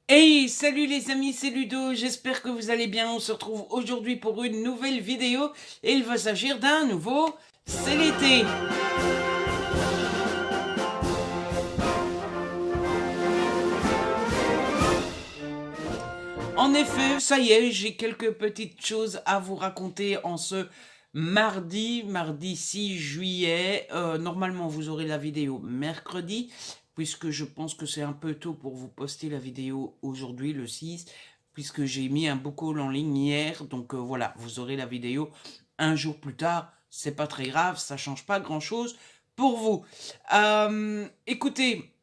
Hey, salut les amis, c'est Ludo, j'espère que vous allez bien. On se retrouve aujourd'hui pour une nouvelle vidéo et il va s'agir d'un nouveau C'est l'été. En effet, ça y est, j'ai quelques petites choses à vous raconter en ce mardi 6 juillet. Normalement, vous aurez la vidéo mercredi, puisque je pense que c'est un peu tôt pour vous poster la vidéo aujourd'hui, le 6, puisque j'ai mis un book haul en ligne hier. Donc voilà, vous aurez la vidéo un jour plus tard. C'est pas très grave, ça change pas grand-chose pour vous. Écoutez,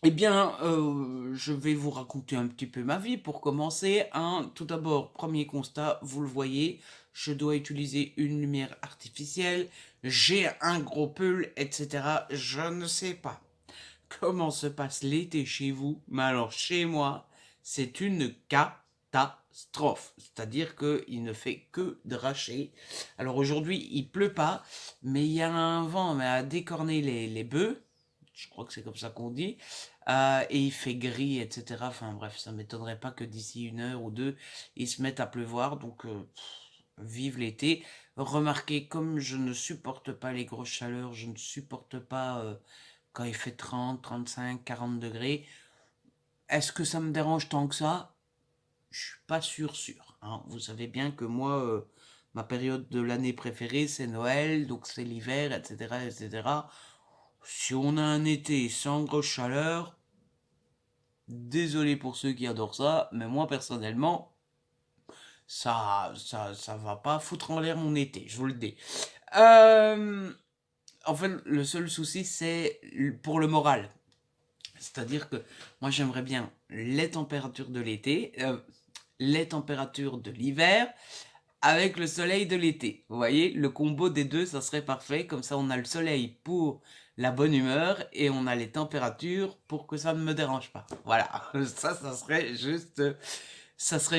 eh bien, je vais vous raconter un petit peu ma vie pour commencer. Tout d'abord, premier constat, vous le voyez, je dois utiliser une lumière artificielle, j'ai un gros pull, etc. Je ne sais pas comment se passe l'été chez vous, mais alors chez moi, c'est une catastrophe. C'est-à-dire qu'il ne fait que dracher. Alors aujourd'hui, il pleut pas, mais il y a un vent mais à décorner les bœufs. Je crois que c'est comme ça qu'on dit. Et il fait gris, etc. Enfin bref, ça m'étonnerait pas que d'ici une heure ou deux, il se mette à pleuvoir. Donc, vive l'été. Remarquez, comme je ne supporte pas les grosses chaleurs, je ne supporte pas quand il fait 30, 35, 40 degrés. Est-ce que ça me dérange tant que ça? Je suis pas sûr. Hein. Vous savez bien que moi, ma période de l'année préférée, c'est Noël, donc c'est l'hiver, etc., etc. Si on a un été sans grosse chaleur, désolé pour ceux qui adorent ça, mais moi personnellement, ça va pas foutre en l'air mon été, je vous le dis. Euh, en fait, le seul souci, c'est pour le moral. C'est-à-dire que moi, j'aimerais bien les températures de l'été, les températures de l'hiver, avec le soleil de l'été. Vous voyez, le combo des deux, ça serait parfait. Comme ça, on a le soleil pour la bonne humeur et on a les températures pour que ça ne me dérange pas. Voilà, ça serait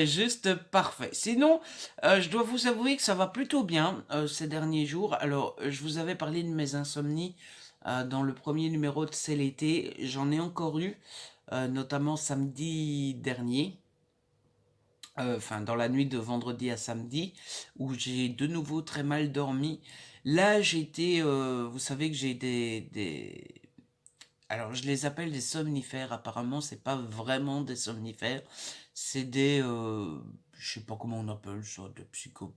juste parfait. Sinon, je dois vous avouer que ça va plutôt bien ces derniers jours. Alors, je vous avais parlé de mes insomnies dans le premier numéro de C'est l'été. J'en ai encore eu, notamment samedi dernier. Enfin, dans la nuit de vendredi à samedi, où j'ai de nouveau très mal dormi. Là, j'étais, vous savez que j'ai alors je les appelle des somnifères. Apparemment, c'est pas vraiment des somnifères, c'est je sais pas comment on appelle ça, des psychotropes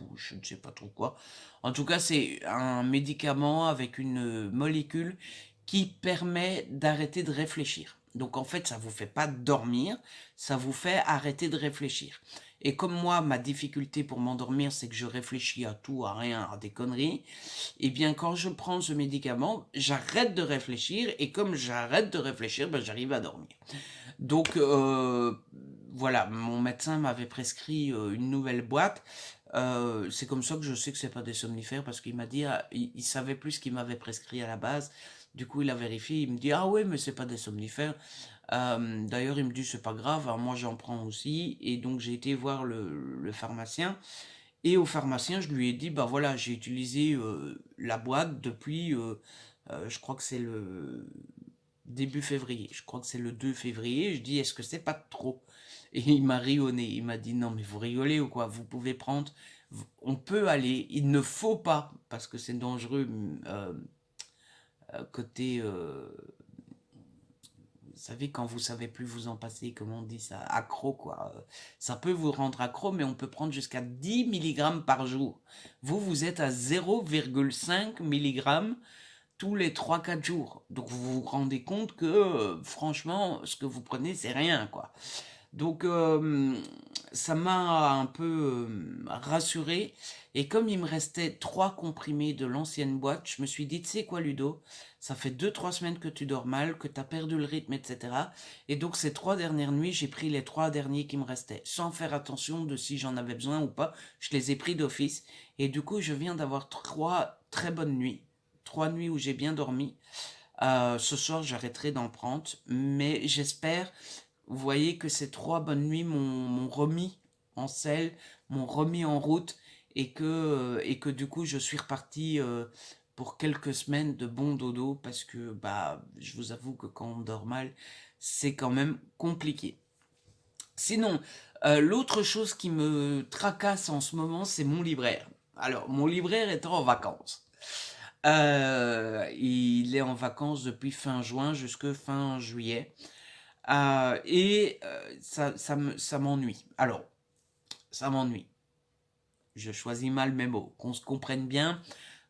ou je ne sais pas trop quoi. En tout cas, c'est un médicament avec une molécule qui permet d'arrêter de réfléchir. Donc en fait, ça vous fait pas dormir, ça vous fait arrêter de réfléchir. Et comme moi, ma difficulté pour m'endormir, c'est que je réfléchis à tout, à rien, à des conneries, eh bien quand je prends ce médicament, j'arrête de réfléchir, et comme j'arrête de réfléchir, ben, j'arrive à dormir. Donc voilà, mon médecin m'avait prescrit une nouvelle boîte. C'est comme ça que je sais que c'est pas des somnifères, parce qu'il m'a dit, il savait plus ce qu'il m'avait prescrit à la base. Du coup, il a vérifié, il me dit, ah ouais, mais c'est pas des somnifères. D'ailleurs, il me dit, c'est pas grave, alors moi j'en prends aussi. Et donc, j'ai été voir le pharmacien. Et au pharmacien, je lui ai dit, bah voilà, j'ai utilisé la boîte depuis, je crois que c'est le début février. Je crois que c'est le 2 février. Je dis, est-ce que c'est pas trop? Et il m'a ri au nez. Il m'a dit, non, mais vous rigolez ou quoi? Vous pouvez prendre, on peut aller, il ne faut pas, parce que c'est dangereux, côté, vous savez, quand vous savez plus vous en passer, comment on dit ça, accro, quoi. Ça peut vous rendre accro, mais on peut prendre jusqu'à 10 milligrammes par jour. Vous êtes à 0,5 milligrammes tous les 3 4 jours. Donc vous vous rendez compte que, franchement, ce que vous prenez, c'est rien, quoi. Donc ça m'a un peu rassuré. Et comme il me restait 3 comprimés de l'ancienne boîte, je me suis dit, tu sais quoi Ludo, ça fait 2 3 semaines que tu dors mal, que tu as perdu le rythme, etc. Et donc ces 3 dernières nuits, j'ai pris les 3 derniers qui me restaient, sans faire attention de si j'en avais besoin ou pas. Je les ai pris d'office. Et du coup, je viens d'avoir 3 très bonnes nuits. 3 nuits où j'ai bien dormi. Ce soir, j'arrêterai d'en prendre, mais j'espère, vous voyez, que ces 3 bonnes nuits m'ont remis en selle, m'ont remis en route, et que du coup, je suis reparti pour quelques semaines de bon dodo parce que bah je vous avoue que quand on dort mal, c'est quand même compliqué. Sinon, l'autre chose qui me tracasse en ce moment, c'est mon libraire. Alors, mon libraire est en vacances. Il est en vacances depuis fin juin jusque fin juillet. Ça m'ennuie. Alors, ça m'ennuie. Je choisis mal mes mots. Qu'on se comprenne bien,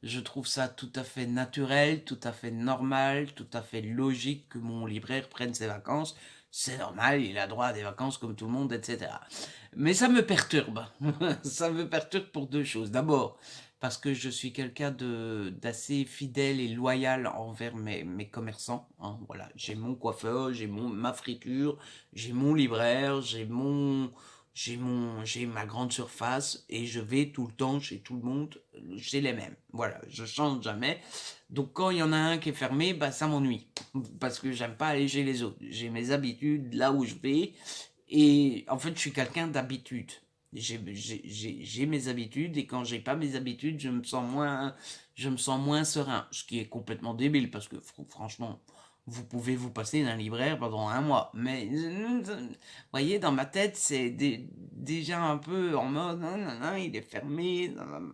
je trouve ça tout à fait naturel, tout à fait normal, tout à fait logique que mon libraire prenne ses vacances. C'est normal, il a droit à des vacances comme tout le monde, etc. Mais ça me perturbe. Ça me perturbe pour deux choses. D'abord, parce que je suis quelqu'un d'assez fidèle et loyal envers mes commerçants. Hein, voilà, j'ai mon coiffeur, ma friture, j'ai mon libraire, j'ai ma grande surface et je vais tout le temps chez tout le monde, chez les mêmes. Voilà, je change jamais. Donc quand il y en a un qui est fermé, bah ça m'ennuie parce que j'aime pas aller chez les autres. J'ai mes habitudes là où je vais et en fait je suis quelqu'un d'habitude. J'ai mes habitudes et quand j'ai pas mes habitudes, je me sens moins serein, ce qui est complètement débile parce que franchement, vous pouvez vous passer d'un libraire pendant un mois. Mais, vous voyez, dans ma tête, c'est déjà un peu en mode, non, non, non, il est fermé. Non, non.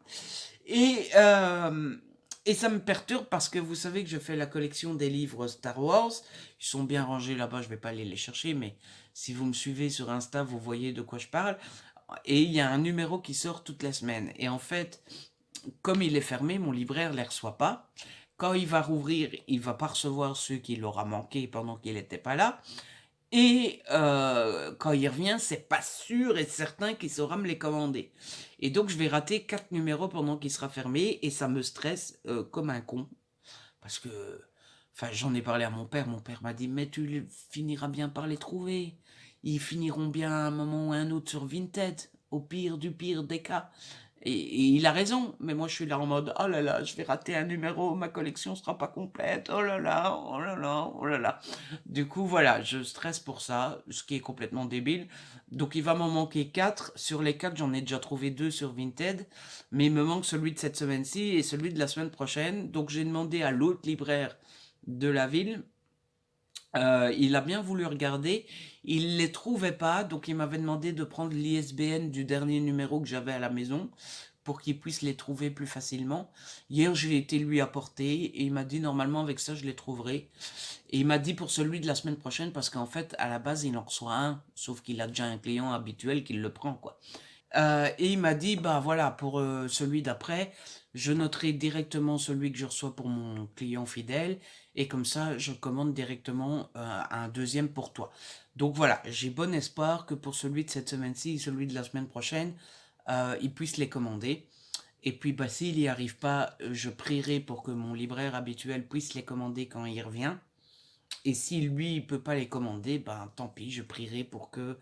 Et, euh, et ça me perturbe parce que vous savez que je fais la collection des livres Star Wars. Ils sont bien rangés là-bas, je vais pas aller les chercher, mais si vous me suivez sur Insta, vous voyez de quoi je parle. Et il y a un numéro qui sort toute la semaine. Et en fait, comme il est fermé, mon libraire ne les reçoit pas. Quand il va rouvrir, il va pas recevoir ceux qu'il aura manqué pendant qu'il n'était pas là. Et quand il revient, c'est pas sûr et certain qu'il saura me les commander. Et donc je vais rater 4 numéros pendant qu'il sera fermé et ça me stresse comme un con. Parce que, enfin, j'en ai parlé à mon père. Mon père m'a dit, mais tu finiras bien par les trouver. Ils finiront bien à un moment ou à un autre sur Vinted, au pire du pire des cas. Et il a raison, mais moi je suis là en mode, oh là là, je vais rater un numéro, ma collection sera pas complète, oh là là, oh là là, oh là là. Du coup, voilà, je stresse pour ça, ce qui est complètement débile. Donc il va m'en manquer 4. Sur les 4, j'en ai déjà trouvé 2 sur Vinted, mais il me manque celui de cette semaine-ci et celui de la semaine prochaine. Donc j'ai demandé à l'autre libraire de la ville. Il a bien voulu regarder, il les trouvait pas, donc il m'avait demandé de prendre l'ISBN du dernier numéro que j'avais à la maison pour qu'il puisse les trouver plus facilement. Hier, j'ai été lui apporter et il m'a dit normalement avec ça je les trouverai. Et il m'a dit pour celui de la semaine prochaine parce qu'en fait à la base il en reçoit un, sauf qu'il a déjà un client habituel qui le prend quoi. Et il m'a dit, bah voilà, pour celui d'après, je noterai directement celui que je reçois pour mon client fidèle, et comme ça, je commande directement un deuxième pour toi. Donc voilà, j'ai bon espoir que pour celui de cette semaine-ci et celui de la semaine prochaine, il puisse les commander. Et puis, bah, s'il n'y arrive pas, je prierai pour que mon libraire habituel puisse les commander quand il revient. Et si lui, il peut pas les commander, ben tant pis, je prierai pour que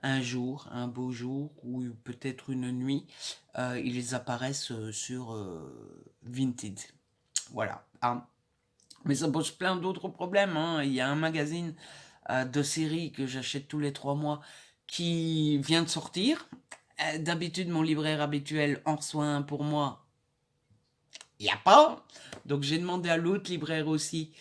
un jour, un beau jour, ou peut-être une nuit, ils apparaissent sur Vinted. Voilà. Hein. Mais ça pose plein d'autres problèmes. Hein. Il y a un magazine de séries que j'achète tous les 3 mois qui vient de sortir. D'habitude, mon libraire habituel en reçoit un pour moi. Il n'y a pas. Donc j'ai demandé à l'autre libraire aussi.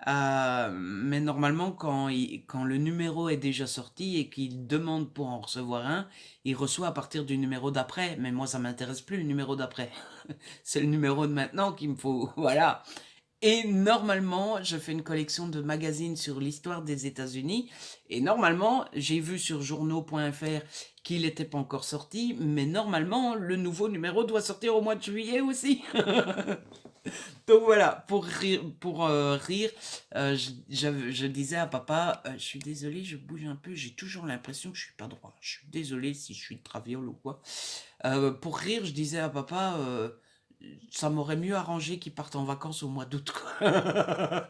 Mais normalement, quand le numéro est déjà sorti et qu'il demande pour en recevoir un, il reçoit à partir du numéro d'après. Mais moi, ça m'intéresse plus le numéro d'après. C'est le numéro de maintenant qu'il me faut. Voilà. Et normalement, je fais une collection de magazines sur l'histoire des États-Unis. Et normalement, j'ai vu sur journaux.fr qu'il n'était pas encore sorti. Mais normalement, le nouveau numéro doit sortir au mois de juillet aussi. Donc voilà, pour rire, je disais à papa, je suis désolé, je bouge un peu, j'ai toujours l'impression que je suis pas droit. Je suis désolé si je suis de traviole ou quoi. Pour rire, je disais à papa, ça m'aurait mieux arrangé qu'il parte en vacances au mois d'août, quoi.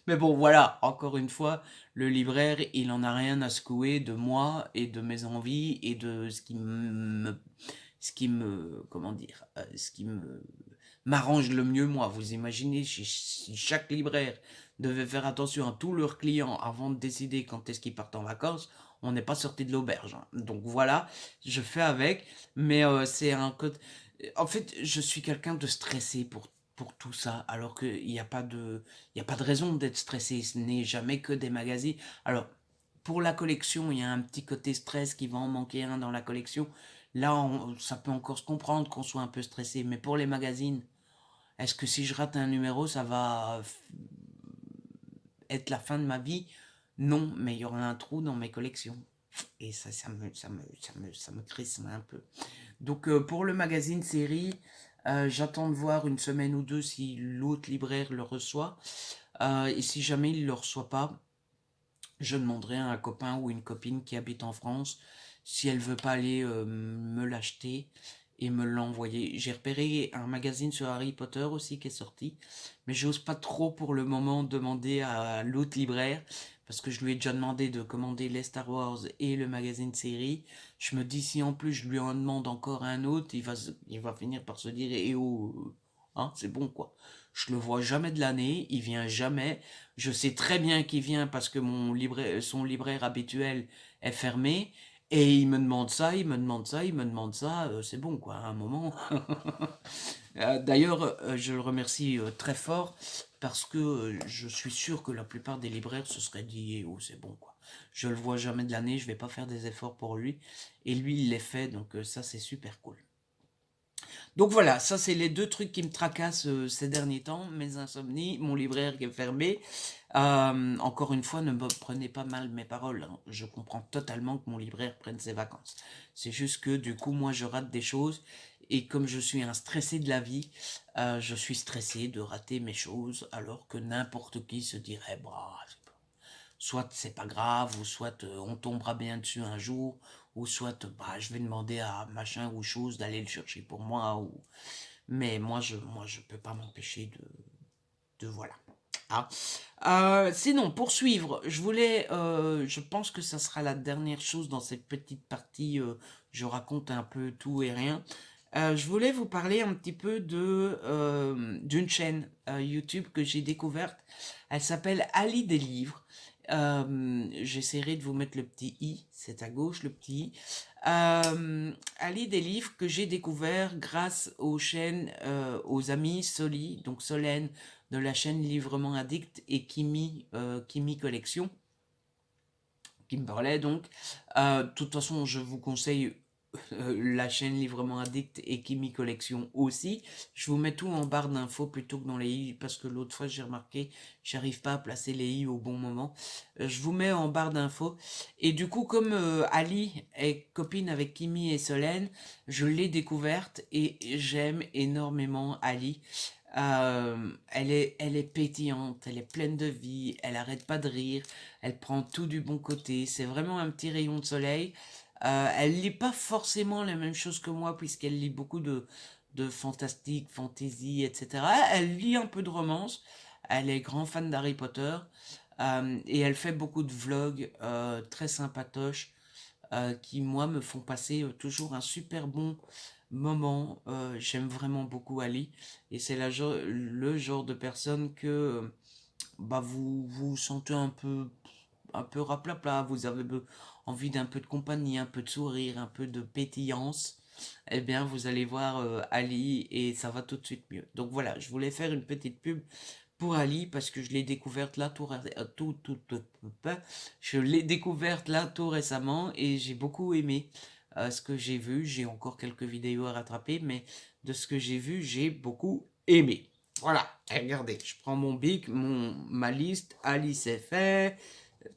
Mais bon, voilà, encore une fois, le libraire, il en a rien à secouer de moi et de mes envies et de comment dire, ce qui m'arrange le mieux moi. Vous imaginez si chaque libraire devait faire attention à tous leurs clients avant de décider quand est-ce qu'ils partent en vacances, on n'est pas sorti de l'auberge. Hein. Donc voilà, je fais avec, mais c'est un code. En fait, je suis quelqu'un de stressé pour tout ça, alors qu'il n'y a pas il y a pas de raison d'être stressé, ce n'est jamais que des magazines. Alors, pour la collection, il y a un petit côté stress qui va en manquer un dans la collection. Là, ça peut encore se comprendre qu'on soit un peu stressé, mais pour les magazines, est-ce que si je rate un numéro, ça va être la fin de ma vie? Non, mais il y aura un trou dans mes collections. Et ça me crisse un peu. Donc pour le magazine série, j'attends de voir une semaine ou deux si l'autre libraire le reçoit. Et si jamais il ne le reçoit pas, je demanderai à un copain ou une copine qui habite en France si elle veut pas aller me l'acheter et me l'envoyer. J'ai repéré un magazine sur Harry Potter aussi qui est sorti, mais j'ose pas trop pour le moment demander à l'autre libraire parce que je lui ai déjà demandé de commander les Star Wars et le magazine série. Je me dis si en plus je lui en demande encore un autre, il va finir par se dire eh oh, hein, c'est bon quoi. Je le vois jamais de l'année, il vient jamais. Je sais très bien qu'il vient parce que son libraire habituel est fermé. Et il me demande ça, il me demande ça, il me demande ça. C'est bon, quoi, à un moment. D'ailleurs, je le remercie très fort parce que je suis sûr que la plupart des libraires se seraient dit, oh, c'est bon, quoi. Je le vois jamais de l'année, je vais pas faire des efforts pour lui. Et lui, il les fait, donc ça, c'est super cool. Donc voilà, ça c'est les deux trucs qui me tracassent ces derniers temps, mes insomnies, mon libraire qui est fermé. Encore une fois, ne me prenez pas mal mes paroles, hein. Je comprends totalement que mon libraire prenne ses vacances. C'est juste que du coup, moi je rate des choses et comme je suis un stressé de la vie, je suis stressé de rater mes choses alors que n'importe qui se dirait, bah, soit c'est pas grave, ou soit on tombera bien dessus un jour, ou soit bah, je vais demander à machin ou chose d'aller le chercher pour moi. Mais moi, je peux pas m'empêcher de voilà. Ah. Sinon, pour suivre, je pense que ça sera la dernière chose dans cette petite partie. Je raconte un peu tout et rien. Je voulais vous parler un petit peu d'une chaîne YouTube que j'ai découverte. Elle s'appelle Ali des livres. J'essaierai de vous mettre le petit i, c'est à gauche le petit i. Ali des livres que j'ai découvert grâce aux chaînes, aux amis Soli, donc Solène de la chaîne Livrement Addict et Kimi Collection, qui me parlait donc. De toute façon, je vous conseille la chaîne Livrement Addict et Kimi Collection aussi. Je vous mets tout en barre d'infos plutôt que dans les i, parce que l'autre fois j'ai remarqué, j'arrive pas à placer les i au bon moment. Je vous mets en barre d'infos. Et du coup, comme Ali est copine avec Kimi et Solène, je l'ai découverte et j'aime énormément Ali. Elle est pétillante, elle est pleine de vie, elle arrête pas de rire, elle prend tout du bon côté, c'est vraiment un petit rayon de soleil. Elle lit pas forcément la même chose que moi, puisqu'elle lit beaucoup de fantastique, fantasy, etc. Elle lit un peu de romance, elle est grand fan d'Harry Potter, et elle fait beaucoup de vlogs très sympatoches, qui, moi, me font passer toujours un super bon moment. J'aime vraiment beaucoup Ali, et c'est le genre de personne que bah, vous vous sentez un peu raplapla, vous avez envie d'un peu de compagnie, un peu de sourire, un peu de pétillance, eh bien vous allez voir Ali et ça va tout de suite mieux. Donc voilà, je voulais faire une petite pub pour Ali parce que je l'ai découverte là je l'ai découverte là tout récemment et j'ai beaucoup aimé ce que j'ai vu. J'ai encore quelques vidéos à rattraper, mais de ce que j'ai vu, j'ai beaucoup aimé. Voilà, et regardez, je prends mon bic, ma liste, Ali c'est fait,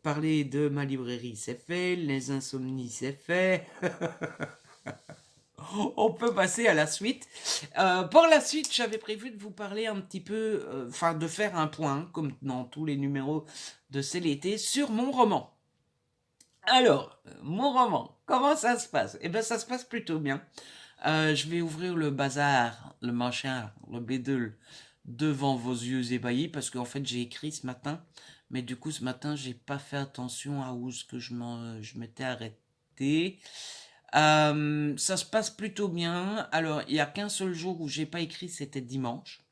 parler de ma librairie c'est fait, les insomnies c'est fait. On peut passer à la suite. Pour la suite, j'avais prévu de vous parler un petit peu, enfin de faire un point, comme dans tous les numéros de C'est l'été, sur mon roman. Alors, mon roman, comment ça se passe? Eh bien, ça se passe plutôt bien. Je vais ouvrir le bazar, le machin, le bédule, devant vos yeux ébahis, parce qu'en fait, j'ai écrit ce matin, mais du coup, ce matin, j'ai pas fait attention à où ce que je m'étais arrêté. Ça se passe plutôt bien. Alors, il n'y a qu'un seul jour où j'ai pas écrit, c'était dimanche.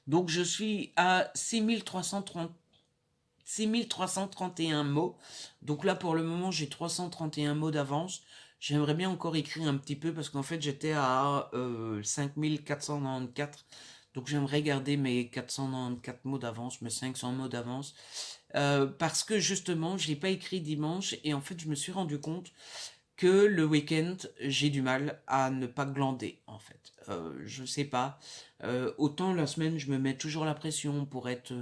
Donc, je suis à 6331 mots. Donc là, pour le moment, j'ai 331 mots d'avance. J'aimerais bien encore écrire un petit peu parce qu'en fait j'étais à 5494. Donc j'aimerais garder mes 494 mots d'avance, mes 500 mots d'avance. Parce que justement, je n'ai pas écrit dimanche et en fait je me suis rendu compte que le week-end, j'ai du mal à ne pas glander, en fait. Je sais pas. Autant la semaine, je me mets toujours la pression pour être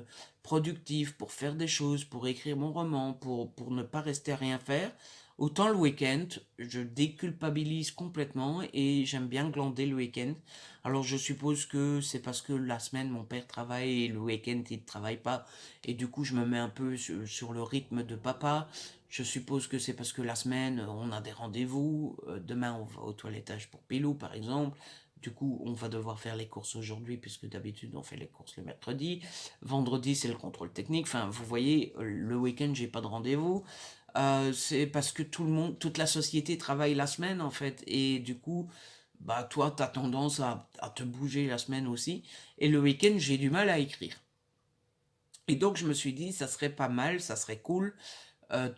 productif, pour faire des choses, pour écrire mon roman, pour ne pas rester à rien faire. Autant le week-end, je déculpabilise complètement et j'aime bien glander le week-end. Alors je suppose que c'est parce que la semaine, mon père travaille et le week-end, il ne travaille pas. Et du coup, je me mets un peu sur le rythme de papa. Je suppose que c'est parce que la semaine, on a des rendez-vous. Demain, on va au toilettage pour Pilou, par exemple. Du coup, on va devoir faire les courses aujourd'hui, puisque d'habitude, on fait les courses le mercredi. Vendredi, c'est le contrôle technique. Enfin, vous voyez, le week-end, j'ai pas de rendez-vous. C'est parce que tout le monde, toute la société travaille la semaine, en fait. Et du coup, bah, toi, tu as tendance à te bouger la semaine aussi. Et le week-end, j'ai du mal à écrire. Et donc, je me suis dit, ça serait pas mal, ça serait cool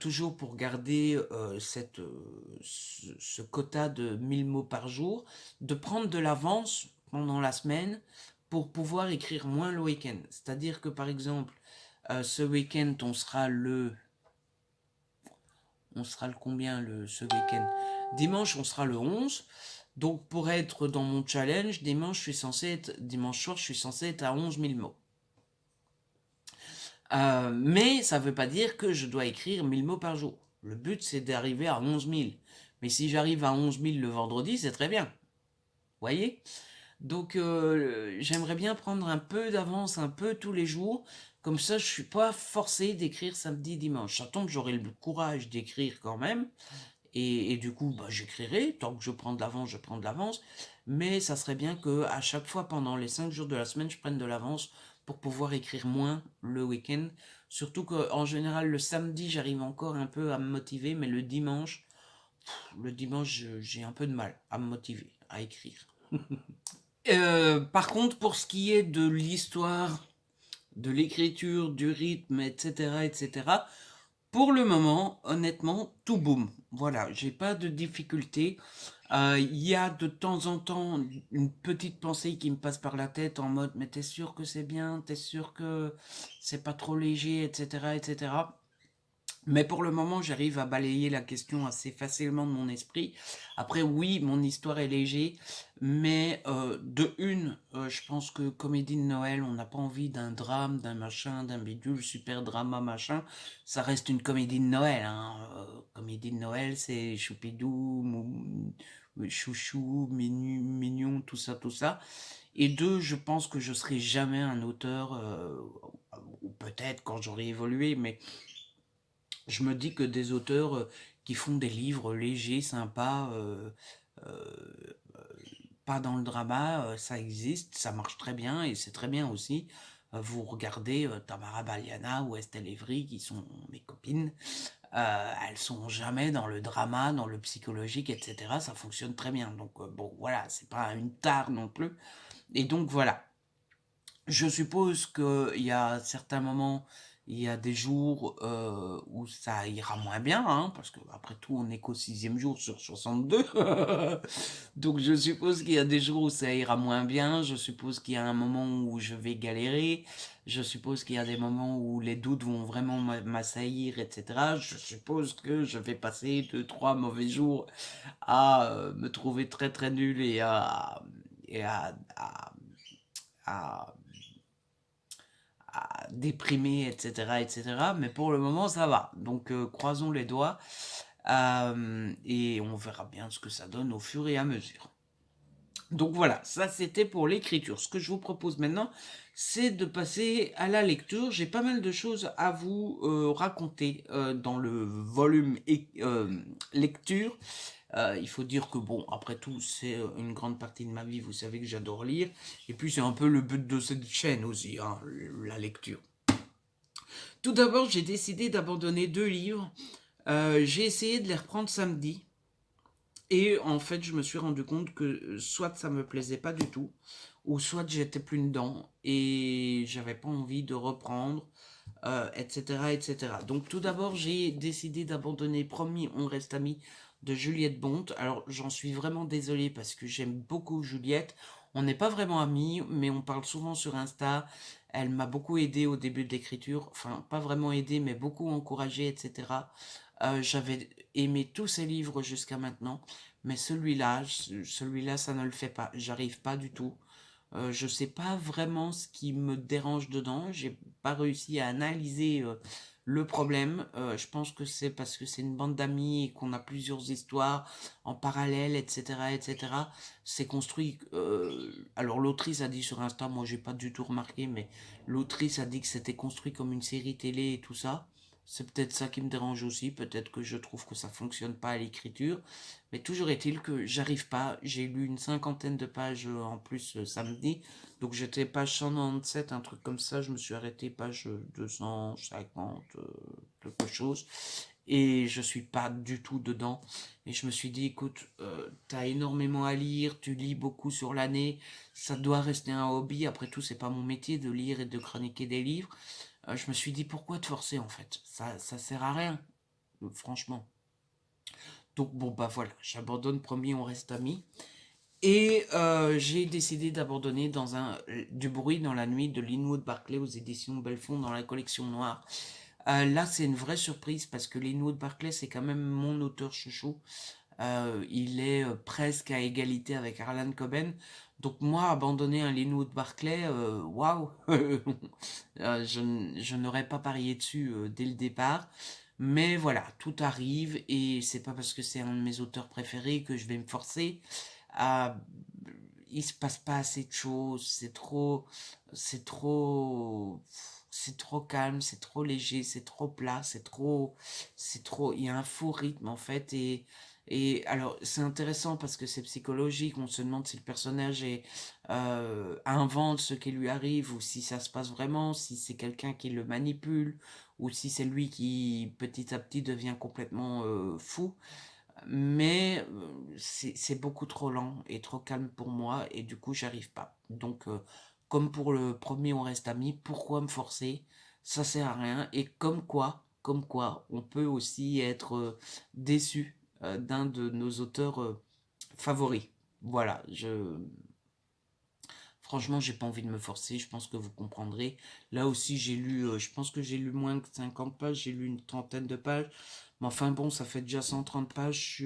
toujours pour garder ce quota de 1000 mots par jour, de prendre de l'avance pendant la semaine pour pouvoir écrire moins le week-end. C'est-à-dire que par exemple, ce week-end, on sera le combien ce week-end? Dimanche, on sera le 11. Donc pour être dans mon challenge, dimanche soir, je suis censé être à 11 000 mots. Mais ça ne veut pas dire que je dois écrire 1000 mots par jour. Le but, c'est d'arriver à 11 000. Mais si j'arrive à 11 000 le vendredi, c'est très bien. Vous voyez? Donc, j'aimerais bien prendre un peu d'avance, un peu tous les jours. Comme ça, je ne suis pas forcé d'écrire samedi, dimanche. J'attends que j'aurai le courage d'écrire quand même. Et du coup, bah, j'écrirai. Tant que je prends de l'avance, je prends de l'avance. Mais ça serait bien que à chaque fois, pendant les 5 jours de la semaine, je prenne de l'avance pour pouvoir écrire moins le week-end. Surtout qu'en général, le samedi, j'arrive encore un peu à me motiver. Mais le dimanche, j'ai un peu de mal à me motiver, à écrire. Par contre, pour ce qui est de l'histoire, de l'écriture, du rythme, etc., etc., pour le moment, honnêtement, tout boom. Voilà, j'ai pas de difficulté. Il y a de temps en temps une petite pensée qui me passe par la tête en mode mais t'es sûr que c'est bien, t'es sûr que c'est pas trop léger, etc., etc. Mais pour le moment, j'arrive à balayer la question assez facilement de mon esprit. Après, oui, mon histoire est léger, mais je pense que comédie de Noël, on n'a pas envie d'un drame, d'un machin, d'un bidule, super drama, machin. Ça reste une comédie de Noël, hein. Comédie de Noël, c'est choupidou, chouchou, mignon, tout ça, tout ça. Et deux, je pense que je serai jamais un auteur, ou peut-être quand j'aurai évolué, mais je me dis que des auteurs qui font des livres légers, sympas, euh, pas dans le drama, ça existe, ça marche très bien et c'est très bien aussi. Vous regardez Tamara Baliana ou Estelle Evry, qui sont mes copines, elles sont jamais dans le drama, dans le psychologique, etc. Ça fonctionne très bien. Donc bon, voilà, c'est pas une tare non plus. Et donc voilà. Je suppose qu'il y a certains moments, il y a des jours où ça ira moins bien, hein, parce qu'après tout, on n'est qu'au 6e jour sur 62. Donc je suppose qu'il y a des jours où ça ira moins bien, je suppose qu'il y a un moment où je vais galérer, je suppose qu'il y a des moments où les doutes vont vraiment m'assaillir, etc. Je suppose que je vais passer 2, 3 mauvais jours à me trouver très très nul et à déprimer, etc., etc. Mais pour le moment, ça va. Donc, croisons les doigts et on verra bien ce que ça donne au fur et à mesure. Donc voilà, ça c'était pour l'écriture. Ce que je vous propose maintenant, c'est de passer à la lecture. J'ai pas mal de choses à vous raconter dans le volume lecture. Il faut dire que bon, après tout, c'est une grande partie de ma vie. Vous savez que j'adore lire. Et puis c'est un peu le but de cette chaîne aussi, hein, la lecture. Tout d'abord, j'ai décidé d'abandonner 2 livres. J'ai essayé de les reprendre samedi. Et en fait, je me suis rendu compte que soit ça me plaisait pas du tout, ou soit j'étais plus dedans et j'avais pas envie de reprendre, etc., etc. Donc tout d'abord, j'ai décidé d'abandonner Promis, on reste amis de Juliette Bont. Alors j'en suis vraiment désolée parce que j'aime beaucoup Juliette. On n'est pas vraiment amis, mais on parle souvent sur Insta. Elle m'a beaucoup aidé au début de l'écriture, enfin pas vraiment aidé, mais beaucoup encouragé, etc. J'avais aimé tous ses livres jusqu'à maintenant, mais celui-là, ça ne le fait pas. J'arrive pas du tout. Je sais pas vraiment ce qui me dérange dedans. J'ai pas réussi à analyser le problème. Je pense que c'est parce que c'est une bande d'amis et qu'on a plusieurs histoires en parallèle, etc., etc. C'est construit. Alors l'autrice a dit sur Insta, moi j'ai pas du tout remarqué, mais l'autrice a dit que c'était construit comme une série télé et tout ça. C'est peut-être ça qui me dérange aussi. Peut-être que je trouve que ça fonctionne pas à l'écriture. Mais toujours est-il que j'arrive pas. J'ai lu une cinquantaine de pages en plus samedi. Donc j'étais page 197, un truc comme ça. Je me suis arrêté page 250, quelque chose. Et je suis pas du tout dedans. Et je me suis dit, écoute, t'as énormément à lire, tu lis beaucoup sur l'année. Ça doit rester un hobby. Après tout, c'est pas mon métier de lire et de chroniquer des livres. Je me suis dit, pourquoi te forcer en fait? Ça sert à rien, franchement. Donc bon bah voilà, j'abandonne, promis, on reste amis. Et j'ai décidé d'abandonner dans du bruit dans la nuit de Linwood Barclay aux éditions Belfond dans la collection noire. Là c'est une vraie surprise parce que Linwood Barclay c'est quand même mon auteur chouchou. Il est presque à égalité avec Harlan Coben. Donc moi abandonner un Linwood Barclay, waouh, je n'aurais pas parié dessus dès le départ. Mais voilà, tout arrive et c'est pas parce que c'est un de mes auteurs préférés que je vais me forcer à. Il se passe pas assez de choses, c'est trop, c'est trop calme, c'est trop léger, c'est trop plat, il y a un faux rythme en fait et alors c'est intéressant parce que c'est psychologique, on se demande si le personnage invente ce qui lui arrive ou si ça se passe vraiment, si c'est quelqu'un qui le manipule ou si c'est lui qui petit à petit devient complètement fou. Mais c'est beaucoup trop lent et trop calme pour moi et du coup j'arrive pas. Donc comme pour le premier on reste amis, pourquoi me forcer? Ça sert à rien et comme quoi on peut aussi être déçu d'un de nos auteurs favoris. Voilà, franchement j'ai pas envie de me forcer, je pense que vous comprendrez. Là aussi j'ai lu, je pense que j'ai lu moins que 50 pages, j'ai lu une trentaine de pages. Mais enfin bon, ça fait déjà 130 pages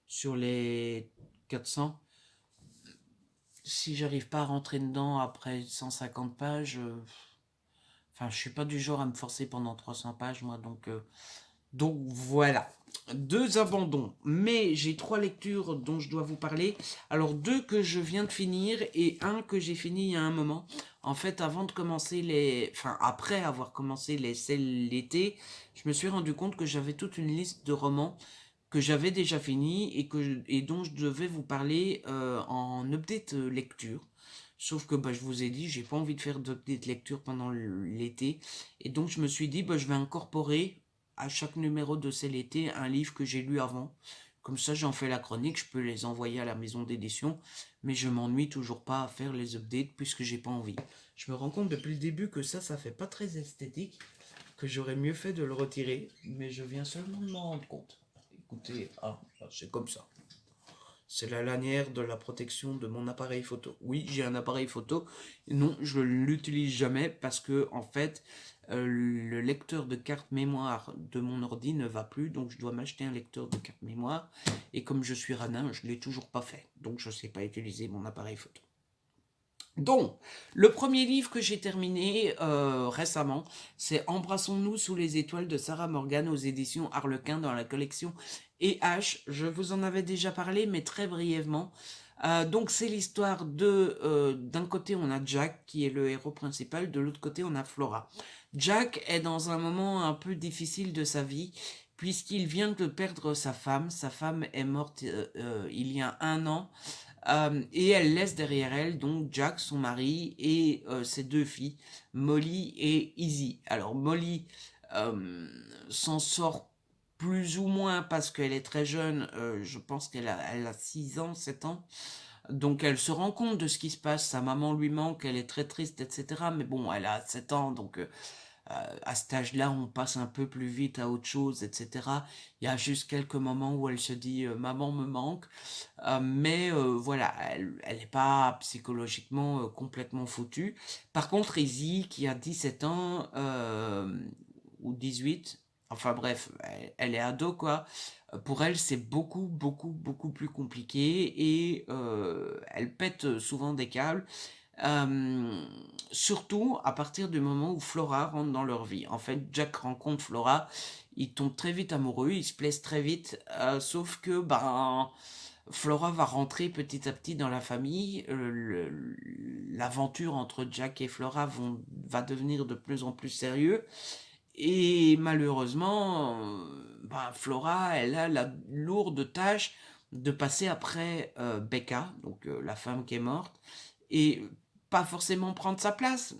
sur les 400. Si j'arrive pas à rentrer dedans après 150 pages, enfin je suis pas du genre à me forcer pendant 300 pages moi, donc voilà. Deux abandons, mais j'ai trois lectures dont je dois vous parler. Alors deux que je viens de finir et un que j'ai fini il y a un moment. En fait, avant de commencer enfin après avoir commencé l'été, je me suis rendu compte que j'avais toute une liste de romans que j'avais déjà fini et dont je devais vous parler en update lecture. Sauf que bah, je vous ai dit, j'ai pas envie de faire d'update lecture pendant l'été. Et donc je me suis dit, bah, je vais incorporer à chaque numéro de C'est l'été un livre que j'ai lu avant. Comme ça, j'en fais la chronique, je peux les envoyer à la maison d'édition, mais je m'ennuie toujours pas à faire les updates puisque j'ai pas envie. Je me rends compte depuis le début que ça fait pas très esthétique, que j'aurais mieux fait de le retirer, mais je viens seulement de m'en rendre compte. Écoutez, c'est comme ça. C'est la lanière de la protection de mon appareil photo. Oui, j'ai un appareil photo. Non, je ne l'utilise jamais parce que, en fait, le lecteur de carte mémoire de mon ordi ne va plus. Donc, je dois m'acheter un lecteur de carte mémoire. Et comme je suis radin, je ne l'ai toujours pas fait. Donc, je ne sais pas utiliser mon appareil photo. Donc, le premier livre que j'ai terminé récemment, c'est Embrassons-nous sous les étoiles de Sarah Morgan aux éditions Harlequin dans la collection E.H. Je vous en avais déjà parlé, mais très brièvement. Donc, c'est l'histoire d'un côté, on a Jack, qui est le héros principal, de l'autre côté, on a Flora. Jack est dans un moment un peu difficile de sa vie, puisqu'il vient de perdre sa femme. Sa femme est morte il y a un an. Et elle laisse derrière elle donc Jack, son mari, et ses deux filles, Molly et Izzy. Alors Molly s'en sort plus ou moins parce qu'elle est très jeune, je pense elle a 6 ans, 7 ans. Donc elle se rend compte de ce qui se passe, sa maman lui manque, elle est très triste, etc. Mais bon, elle a 7 ans, donc à cet âge-là, on passe un peu plus vite à autre chose, etc. Il y a juste quelques moments où elle se dit maman me manque, mais voilà, elle n'est pas psychologiquement complètement foutue. Par contre, Izzy, qui a 17 ans ou 18, enfin bref, elle est ado quoi. Pour elle, c'est beaucoup, beaucoup, beaucoup plus compliqué et elle pète souvent des câbles. Euh, Surtout à partir du moment où Flora rentre dans leur vie. En fait, Jack rencontre Flora, ils tombent très vite amoureux, ils se plaisent très vite, sauf que ben Flora va rentrer petit à petit dans la famille. L'aventure entre Jack et Flora va devenir de plus en plus sérieux. Et malheureusement, bah, Flora, elle a la lourde tâche de passer après Becca, donc la femme qui est morte, et pas forcément prendre sa place.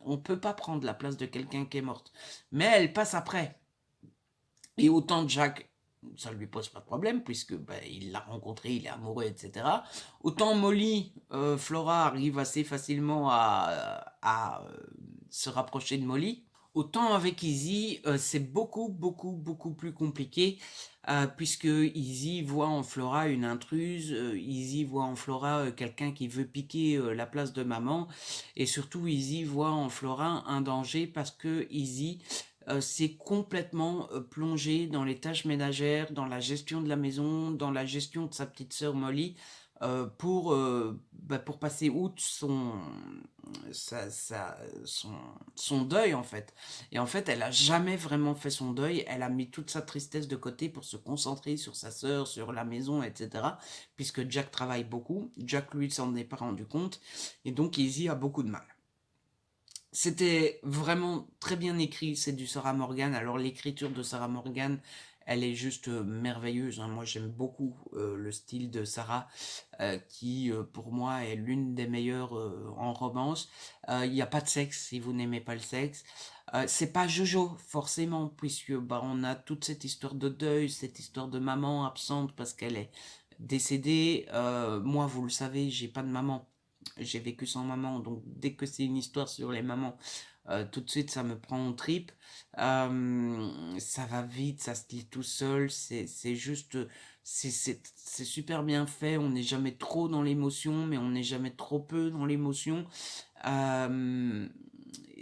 On ne peut pas prendre la place de quelqu'un qui est morte. Mais elle passe après. Et autant Jack, ça ne lui pose pas de problème, puisque bah, il l'a rencontré, il est amoureux, etc. Autant Molly, Flora arrive assez facilement à se rapprocher de Molly. Autant avec Izzy, c'est beaucoup, beaucoup, beaucoup plus compliqué, puisque Izzy voit en Flora une intruse, Izzy voit en Flora quelqu'un qui veut piquer la place de maman, et surtout Izzy voit en Flora un danger parce que Izzy s'est complètement plongé dans les tâches ménagères, dans la gestion de la maison, dans la gestion de sa petite sœur Molly, pour passer outre sa- sa- son, son deuil en fait. Et en fait, elle a jamais vraiment fait son deuil. Elle a mis toute sa tristesse de côté pour se concentrer sur sa sœur, sur la maison, etc. Puisque Jack travaille beaucoup. Jack, lui, s'en est pas rendu compte. Et donc, Izzy a beaucoup de mal. C'était vraiment très bien écrit, c'est du Sarah Morgan. Alors l'écriture de Sarah Morgan, elle est juste merveilleuse, hein. Moi j'aime beaucoup le style de Sarah, qui pour moi est l'une des meilleures en romance. Il n'y a pas de sexe si vous n'aimez pas le sexe. C'est pas Jojo forcément, puisque bah, on a toute cette histoire de deuil, cette histoire de maman absente parce qu'elle est décédée. Moi, vous le savez, j'ai pas de maman. J'ai vécu sans maman, donc dès que c'est une histoire sur les mamans, tout de suite ça me prend en trip. Ça va vite, ça se lit tout seul, c'est juste, c'est super bien fait. On n'est jamais trop dans l'émotion, mais on n'est jamais trop peu dans l'émotion. Euh,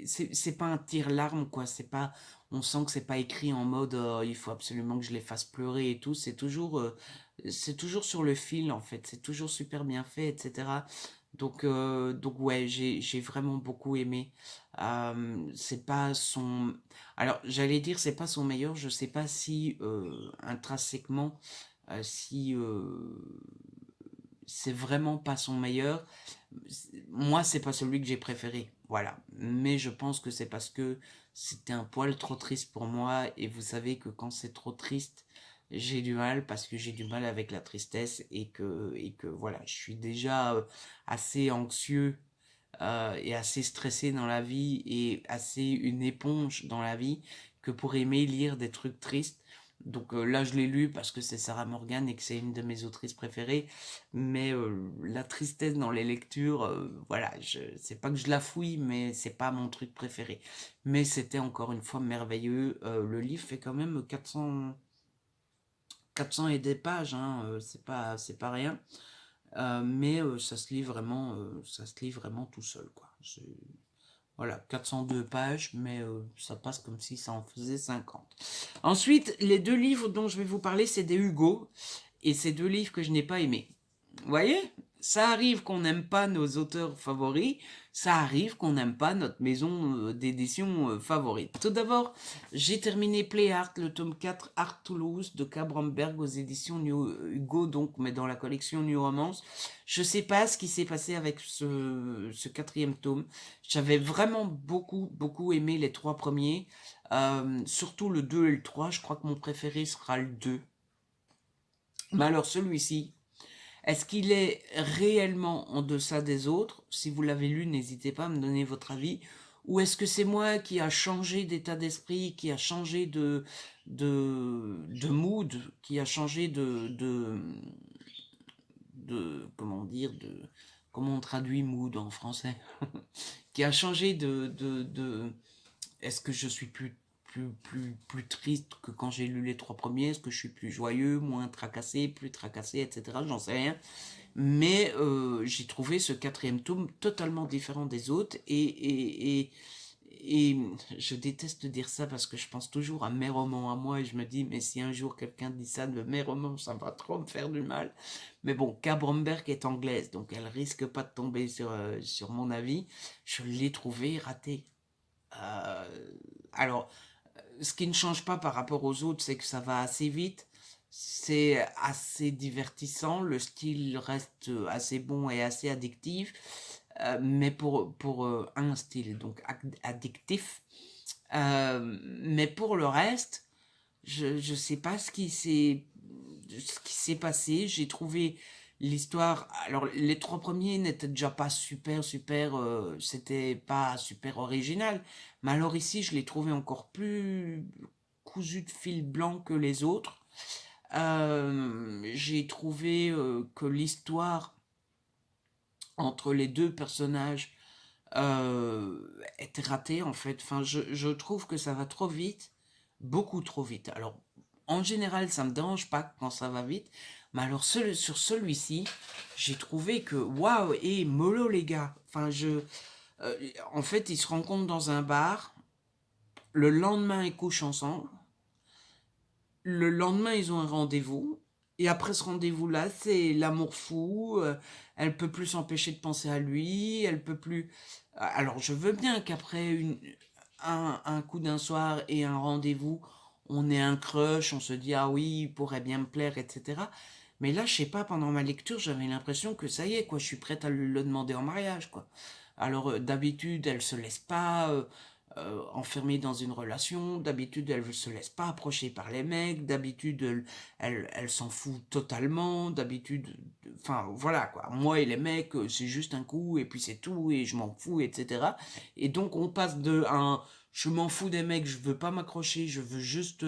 c'est pas un tire-larme, quoi. C'est pas, on sent que c'est pas écrit en mode il faut absolument que je les fasse pleurer et tout. C'est toujours sur le fil en fait. C'est toujours super bien fait, etc. Donc ouais, j'ai vraiment beaucoup aimé. C'est pas son. Alors, j'allais dire, c'est pas son meilleur. Je sais pas si intrinsèquement, si c'est vraiment pas son meilleur. Moi, c'est pas celui que j'ai préféré. Voilà. Mais je pense que c'est parce que c'était un poil trop triste pour moi. Et vous savez que quand c'est trop triste, j'ai du mal parce que j'ai du mal avec la tristesse et que voilà, je suis déjà assez anxieux et assez stressé dans la vie et assez une éponge dans la vie que pour aimer lire des trucs tristes. Donc là, je l'ai lu parce que c'est Sarah Morgan et que c'est une de mes autrices préférées. Mais la tristesse dans les lectures, voilà, c'est pas que je la fouille, mais c'est pas mon truc préféré. Mais c'était encore une fois merveilleux. Le livre fait quand même 400 et des pages, hein, c'est pas rien. Mais ça se lit vraiment tout seul, quoi. Voilà, 402 pages, mais ça passe comme si ça en faisait 50. Ensuite, les deux livres dont je vais vous parler, c'est des Hugo, et c'est deux livres que je n'ai pas aimés. Vous voyez? Ça arrive qu'on n'aime pas nos auteurs favoris, ça arrive qu'on n'aime pas notre maison d'édition favorite. Tout d'abord, j'ai terminé Play Art, le tome 4, Art Toulouse de Cabramberg aux éditions New Hugo, donc, mais dans la collection New Romance. Je sais pas ce qui s'est passé avec ce quatrième tome. J'avais vraiment beaucoup, beaucoup aimé les trois premiers, surtout le 2 et le 3. Je crois que mon préféré sera le 2. Mais alors celui-ci, est-ce qu'il est réellement en deçà des autres? Si vous l'avez lu, n'hésitez pas à me donner votre avis. Ou est-ce que c'est moi qui a changé d'état d'esprit, qui a changé de mood, qui a changé comment dire, comment on traduit mood en français? Qui a changé est-ce que je suis plus triste que quand j'ai lu les 3 premiers? Est-ce que je suis plus joyeux, moins tracassé, plus tracassé, etc. J'en sais rien. Mais j'ai trouvé ce 4e tome totalement différent des autres et je déteste dire ça parce que je pense toujours à mes romans à moi et je me dis, mais si un jour quelqu'un dit ça de mes romans, ça va trop me faire du mal. Mais bon, K. Bromberg est anglaise, donc elle risque pas de tomber sur mon avis. Je l'ai trouvé raté. Euh, alors, ce qui ne change pas par rapport aux autres, c'est que ça va assez vite. C'est assez divertissant, le style reste assez bon et assez addictif, mais pour un style donc addictif. Mais pour le reste, je sais pas ce qui s'est passé. J'ai trouvé l'histoire. Alors les 3 premiers n'étaient déjà pas super, c'était pas super original. Mais alors ici, je l'ai trouvé encore plus cousu de fil blanc que les autres. J'ai trouvé que l'histoire entre les deux personnages était ratée en fait. Enfin, je trouve que ça va trop vite, beaucoup trop vite. Alors, en général, ça me dérange pas quand ça va vite, mais alors sur celui-ci, j'ai trouvé que waouh et mollo les gars. Enfin, en fait, ils se rencontrent dans un bar. Le lendemain, ils couchent ensemble. Le lendemain, ils ont un rendez-vous. Et après ce rendez-vous-là, c'est l'amour fou. Elle peut plus s'empêcher de penser à lui. Elle peut plus. Alors, je veux bien qu'après un coup d'un soir et un rendez-vous, on ait un crush, on se dit ah oui, il pourrait bien me plaire, etc. Mais là, je sais pas, pendant ma lecture, j'avais l'impression que ça y est, quoi, je suis prête à le demander en mariage, quoi. Alors, d'habitude, elle se laisse pas enfermée dans une relation. D'habitude, elle ne se laisse pas approcher par les mecs. D'habitude, elle s'en fout totalement. D'habitude, enfin voilà quoi. Moi et les mecs, c'est juste un coup et puis c'est tout et je m'en fous, etc. Et donc on passe de un je m'en fous des mecs, je veux pas m'accrocher, je veux juste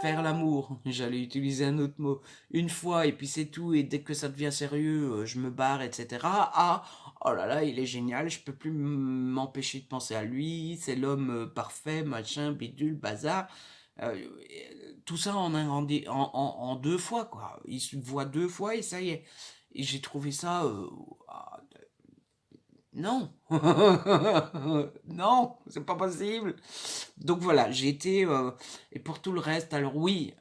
faire l'amour, j'allais utiliser un autre mot, une fois et puis c'est tout, et dès que ça devient sérieux, je me barre, etc. Ah, oh là là, il est génial, je peux plus m'empêcher de penser à lui, c'est l'homme parfait, machin, bidule, bazar. Euh, Tout ça en 2 fois, quoi. Il se voit 2 fois et ça y est. Et j'ai trouvé ça non, non, c'est pas possible. Donc voilà, j'ai été et pour tout le reste, alors oui,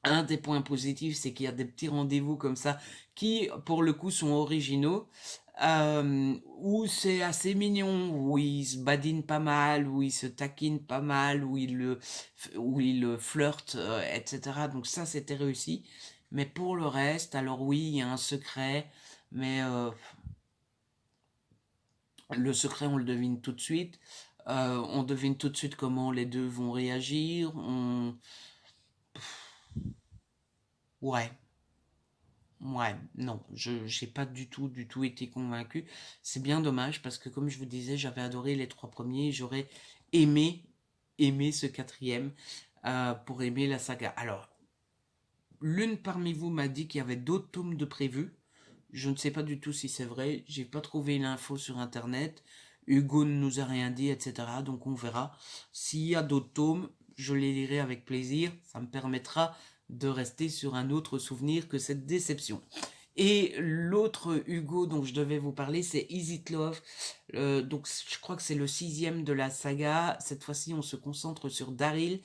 un des points positifs, c'est qu'il y a des petits rendez-vous comme ça qui, pour le coup, sont originaux, où c'est assez mignon, où ils se badinent pas mal, où ils se taquinent pas mal, où ils le flirtent, etc. Donc ça, c'était réussi. Mais pour le reste, alors oui, il y a un secret, mais le secret, on le devine tout de suite. On devine tout de suite comment les deux vont réagir. Ouais, ouais, non, je j'ai pas du tout été convaincu. C'est bien dommage parce que comme je vous disais, j'avais adoré les 3 premiers. J'aurais aimé aimer ce 4e pour aimer la saga. Alors, l'une parmi vous m'a dit qu'il y avait d'autres tomes de prévus. Je ne sais pas du tout si c'est vrai. J'ai pas trouvé l'info sur internet. Hugo ne nous a rien dit, etc. Donc on verra. S'il y a d'autres tomes, je les lirai avec plaisir. Ça me permettra de rester sur un autre souvenir que cette déception. Et l'autre Hugo dont je devais vous parler, c'est Is It Love. Donc je crois que c'est le 6e de la saga. Cette fois-ci, on se concentre sur Daryl.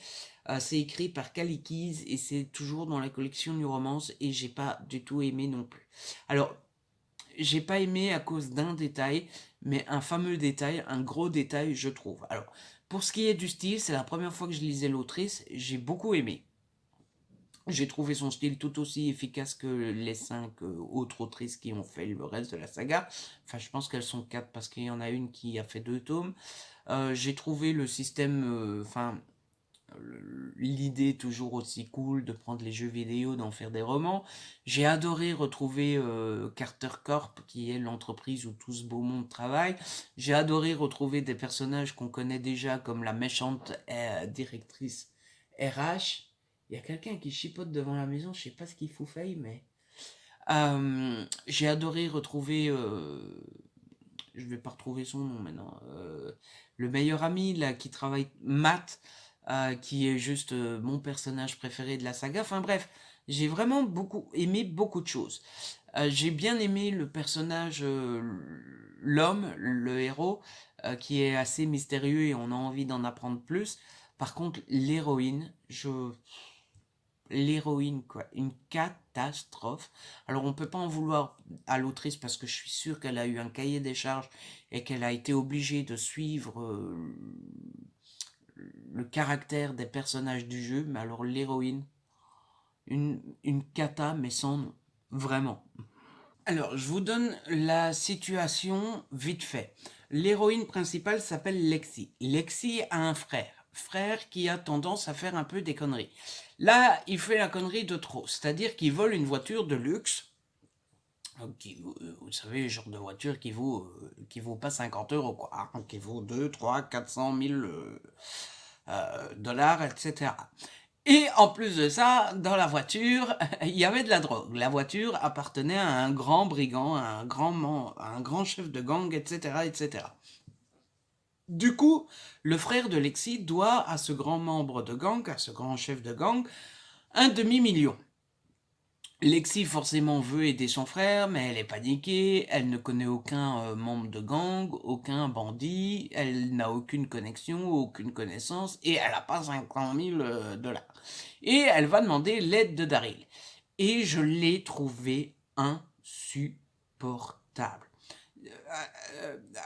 C'est écrit par Kalikis et c'est toujours dans la collection New Romance et j'ai pas du tout aimé non plus. Alors, j'ai pas aimé à cause d'un détail, mais un fameux détail, un gros détail, je trouve. Alors, pour ce qui est du style, c'est la première fois que je lisais l'autrice, j'ai beaucoup aimé. J'ai trouvé son style tout aussi efficace que les 5 autres autrices qui ont fait le reste de la saga. Enfin, je pense qu'elles sont 4 parce qu'il y en a une qui a fait 2 tomes. J'ai trouvé le système, enfin, l'idée toujours aussi cool de prendre les jeux vidéo, d'en faire des romans. J'ai adoré retrouver Carter Corp, qui est l'entreprise où tout ce beau monde travaille. J'ai adoré retrouver des personnages qu'on connaît déjà, comme la méchante directrice RH. Il y a quelqu'un qui chipote devant la maison, je sais pas ce qu'il fout Faye, mais... j'ai adoré retrouver je vais pas retrouver son nom maintenant. Le meilleur ami là qui travaille, Matt, qui est juste mon personnage préféré de la saga. Enfin bref, j'ai vraiment beaucoup aimé beaucoup de choses. J'ai bien aimé le personnage, l'homme, le héros, qui est assez mystérieux et on a envie d'en apprendre plus. Par contre, l'héroïne, quoi, une catastrophe. Alors on peut pas en vouloir à l'autrice parce que je suis sûr qu'elle a eu un cahier des charges et qu'elle a été obligée de suivre le caractère des personnages du jeu, mais alors l'héroïne, une cata, mais sans nom. Vraiment. Alors, je vous donne la situation vite fait. L'héroïne principale s'appelle Lexi. Lexi a un frère qui a tendance à faire un peu des conneries. Là, il fait la connerie de trop, c'est-à-dire qu'il vole une voiture de luxe, vous savez, le genre de voiture qui vaut pas 50 euros, quoi, hein, qui vaut 2, 3, 400 000 dollars, etc. Et en plus de ça, dans la voiture, il y avait de la drogue. La voiture appartenait à un grand brigand, à un grand chef de gang, etc., etc. Du coup, le frère de Lexi doit à ce grand membre de gang, à ce grand chef de gang, un demi-million. Lexi forcément veut aider son frère, mais elle est paniquée, elle ne connaît aucun membre de gang, aucun bandit, elle n'a aucune connexion, aucune connaissance, et elle n'a pas 50 000 dollars. Et elle va demander l'aide de Daryl. Et je l'ai trouvé insupportable.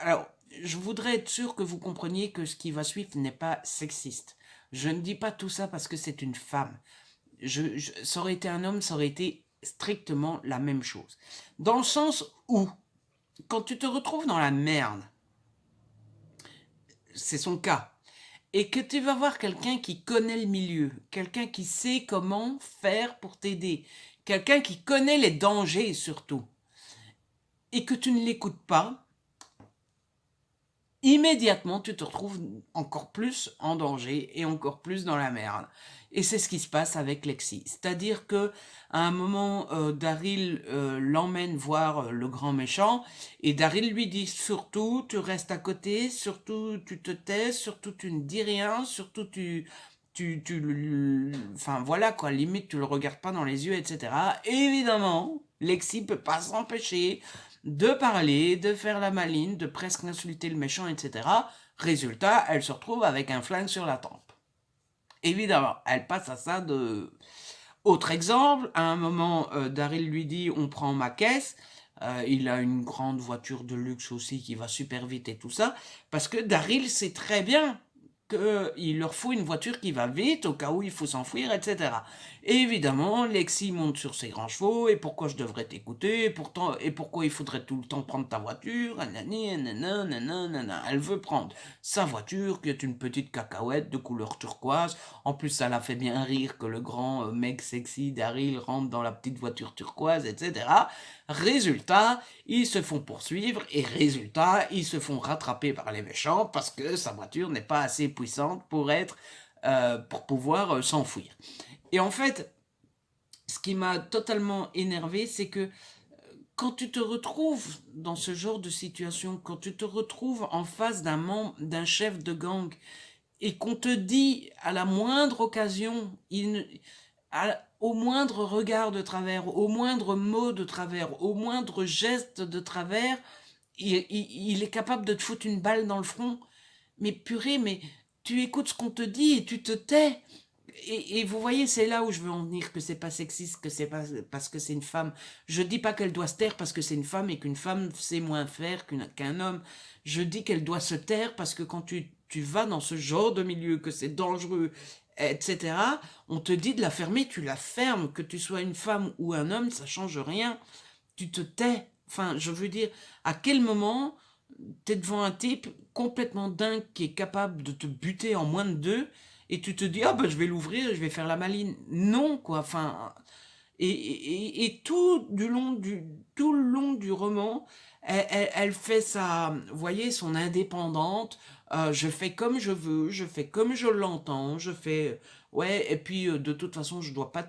Alors, je voudrais être sûr que vous compreniez que ce qui va suivre n'est pas sexiste. Je ne dis pas tout ça parce que c'est une femme. Ça aurait été un homme, ça aurait été strictement la même chose. Dans le sens où, quand tu te retrouves dans la merde, c'est son cas, et que tu vas voir quelqu'un qui connaît le milieu, quelqu'un qui sait comment faire pour t'aider, quelqu'un qui connaît les dangers surtout, et que tu ne l'écoutes pas, immédiatement tu te retrouves encore plus en danger et encore plus dans la merde. Et c'est ce qui se passe avec Lexi. C'est-à-dire que à un moment, Daryl l'emmène voir le grand méchant, et Daryl lui dit surtout tu restes à côté, surtout tu te tais, surtout tu ne dis rien, surtout enfin voilà quoi, limite tu le regardes pas dans les yeux, etc. Et évidemment, Lexi peut pas s'empêcher de parler, de faire la maline, de presque insulter le méchant, etc. Résultat, elle se retrouve avec un flingue sur la tempe. Évidemment, elle passe à ça de... Autre exemple, à un moment, Daryl lui dit on prend ma caisse. Il a une grande voiture de luxe aussi qui va super vite et tout ça, parce que Daryl sait très bien qu'il leur faut une voiture qui va vite au cas où il faut s'enfuir, etc. Et évidemment, Lexi monte sur ses grands chevaux, et pourquoi je devrais t'écouter, et pourquoi il faudrait tout le temps prendre ta voiture, elle veut prendre sa voiture qui est une petite cacahuète de couleur turquoise. En plus, ça la fait bien rire que le grand mec sexy Daryl rentre dans la petite voiture turquoise, etc. Résultat, ils se font poursuivre, et résultat, ils se font rattraper par les méchants parce que sa voiture n'est pas assez puissante pour pouvoir s'enfuir. Et en fait, ce qui m'a totalement énervé, c'est que quand tu te retrouves dans ce genre de situation, quand tu te retrouves en face d'un chef de gang, et qu'on te dit à la moindre occasion, au moindre regard de travers, au moindre mot de travers, au moindre geste de travers, il est capable de te foutre une balle dans le front. Mais purée, mais tu écoutes ce qu'on te dit et tu te tais. Et vous voyez, c'est là où je veux en venir, que c'est pas sexiste, que c'est pas parce que c'est une femme. Je dis pas qu'elle doit se taire parce que c'est une femme et qu'une femme sait moins faire qu'un homme. Je dis qu'elle doit se taire parce que quand tu vas dans ce genre de milieu, que c'est dangereux, etc., on te dit de la fermer, tu la fermes. Que tu sois une femme ou un homme, ça change rien. Tu te tais. Enfin, je veux dire, à quel moment t'es devant un type complètement dingue qui est capable de te buter en moins de deux, et tu te dis ah ben je vais l'ouvrir, je vais faire la maline. Non quoi, enfin, et tout le long du roman, elle fait sa, vous voyez, son indépendante. Je fais comme je veux, je fais comme je l'entends, je fais Ouais, et puis de toute façon, je dois pas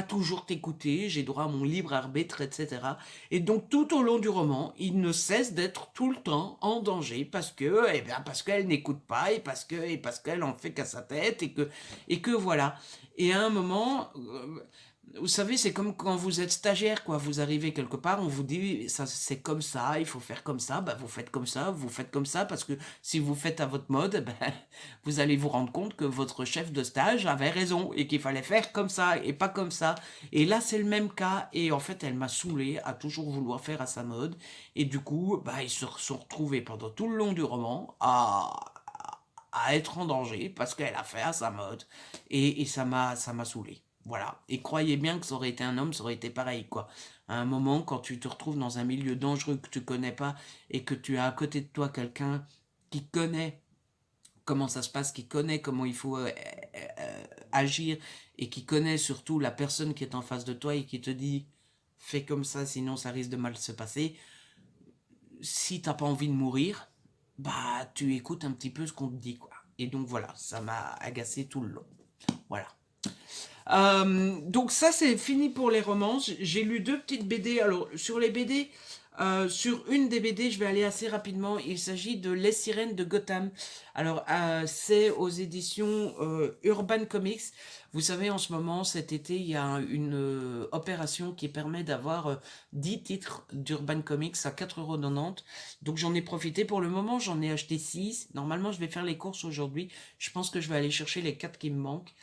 toujours t'écouter, j'ai droit à mon libre arbitre, etc. Et donc tout au long du roman, il ne cesse d'être tout le temps en danger eh bien, parce qu'elle n'écoute pas et parce qu'elle en fait qu'à sa tête et que voilà. Et à un moment, vous savez, c'est comme quand vous êtes stagiaire, quoi. Vous arrivez quelque part, on vous dit, ça, c'est comme ça, il faut faire comme ça, bah, vous faites comme ça, parce que si vous faites à votre mode, ben, vous allez vous rendre compte que votre chef de stage avait raison et qu'il fallait faire comme ça et pas comme ça. Et là, c'est le même cas. Et en fait, elle m'a saoulé à toujours vouloir faire à sa mode. Et du coup, bah, ils se sont retrouvés pendant tout le long du roman à être en danger parce qu'elle a fait à sa mode. Et ça m'a saoulé. Voilà. Et croyez bien que ça aurait été un homme, ça aurait été pareil, quoi. À un moment, quand tu te retrouves dans un milieu dangereux que tu connais pas et que tu as à côté de toi quelqu'un qui connaît comment ça se passe, qui connaît comment il faut agir et qui connaît surtout la personne qui est en face de toi et qui te dit fais comme ça sinon ça risque de mal se passer. Si t'as pas envie de mourir, bah tu écoutes un petit peu ce qu'on te dit, quoi. Et donc voilà, ça m'a agacé tout le long. Voilà. Donc ça c'est fini pour les romances. J'ai lu deux petites BD. Alors sur les BD, sur une des BD, je vais aller assez rapidement. Il s'agit de Les Sirènes de Gotham. Alors c'est aux éditions Urban Comics. Vous savez, en ce moment, cet été, il y a une opération qui permet d'avoir 10 titres d'Urban Comics à 4,90 €. Donc j'en ai profité pour le moment, j'en ai acheté 6. Normalement, je vais faire les courses aujourd'hui. Je pense que je vais aller chercher les 4 qui me manquent.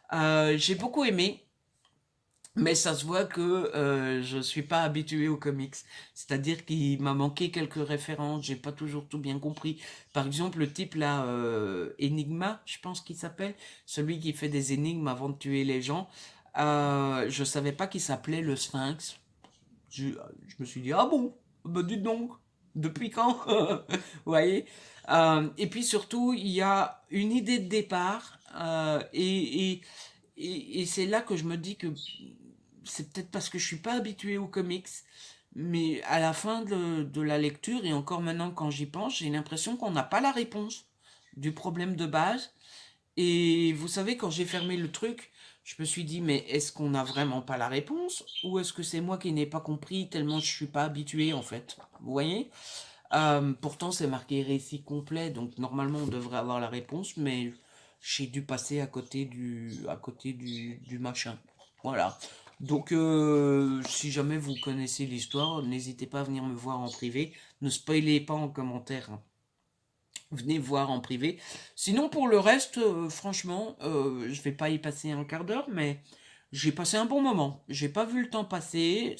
J'ai beaucoup aimé, mais ça se voit que je suis pas habitué aux comics. C'est-à-dire qu'il m'a manqué quelques références, j'ai pas toujours tout bien compris. Par exemple, le type là, Enigma, je pense qu'il s'appelle, celui qui fait des énigmes avant de tuer les gens. Je savais pas qu'il s'appelait le Sphinx. Je me suis dit, ah bon, bah dites donc, depuis quand? Vous voyez? Et puis surtout, il y a une idée de départ, et c'est là que je me dis que c'est peut-être parce que je suis pas habitué aux comics, mais à la fin de la lecture, et encore maintenant quand j'y pense, j'ai l'impression qu'on n'a pas la réponse du problème de base. Et vous savez, quand j'ai fermé le truc, je me suis dit, mais est-ce qu'on n'a vraiment pas la réponse? Ou est-ce que c'est moi qui n'ai pas compris tellement je suis pas habitué en fait? Vous voyez? Pourtant, c'est marqué récit complet, donc normalement on devrait avoir la réponse, mais j'ai dû passer à côté du machin. Voilà. Donc, si jamais vous connaissez l'histoire, n'hésitez pas à venir me voir en privé. Ne spoilez pas en commentaire, hein. Venez voir en privé. Sinon, pour le reste, franchement, je vais pas y passer un quart d'heure, mais j'ai passé un bon moment. J'ai pas vu le temps passer,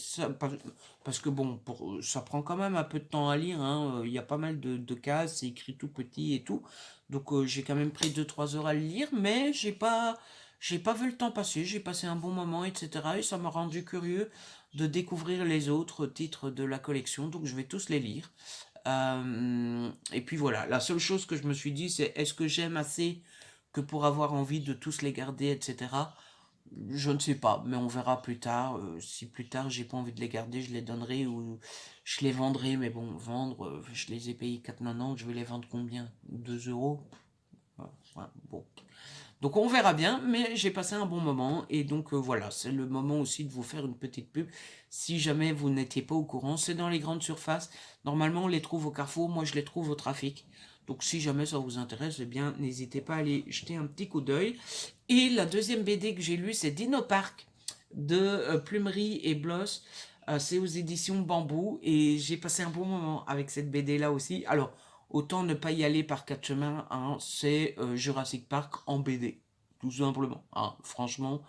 parce que bon, ça prend quand même un peu de temps à lire, hein. Il y a pas mal de cases, c'est écrit tout petit et tout. Donc j'ai quand même pris 2 3 heures à le lire, mais j'ai pas vu le temps passer. J'ai passé un bon moment, etc. Et ça m'a rendu curieux de découvrir les autres titres de la collection. Donc je vais tous les lire. Et puis voilà, la seule chose que je me suis dit, c'est est-ce que j'aime assez que pour avoir envie de tous les garder, etc. Je ne sais pas, mais on verra plus tard. Si plus tard j'ai pas envie de les garder, je les donnerai ou je les vendrai. Mais bon, vendre, je les ai payés 4,90, je vais les vendre combien? 2 €? Ouais, bon. Donc on verra bien, mais j'ai passé un bon moment et donc voilà, c'est le moment aussi de vous faire une petite pub. Si jamais vous n'étiez pas au courant, c'est dans les grandes surfaces. Normalement, on les trouve au Carrefour, moi je les trouve au Trafic. Donc si jamais ça vous intéresse, eh bien n'hésitez pas à aller jeter un petit coup d'œil. Et la deuxième BD que j'ai lue, c'est Dino Park de Plumerie et Bloss. C'est aux éditions Bambou et j'ai passé un bon moment avec cette BD là aussi. Alors, autant ne pas y aller par quatre chemins, hein, c'est Jurassic Park en BD, tout simplement, hein. Franchement,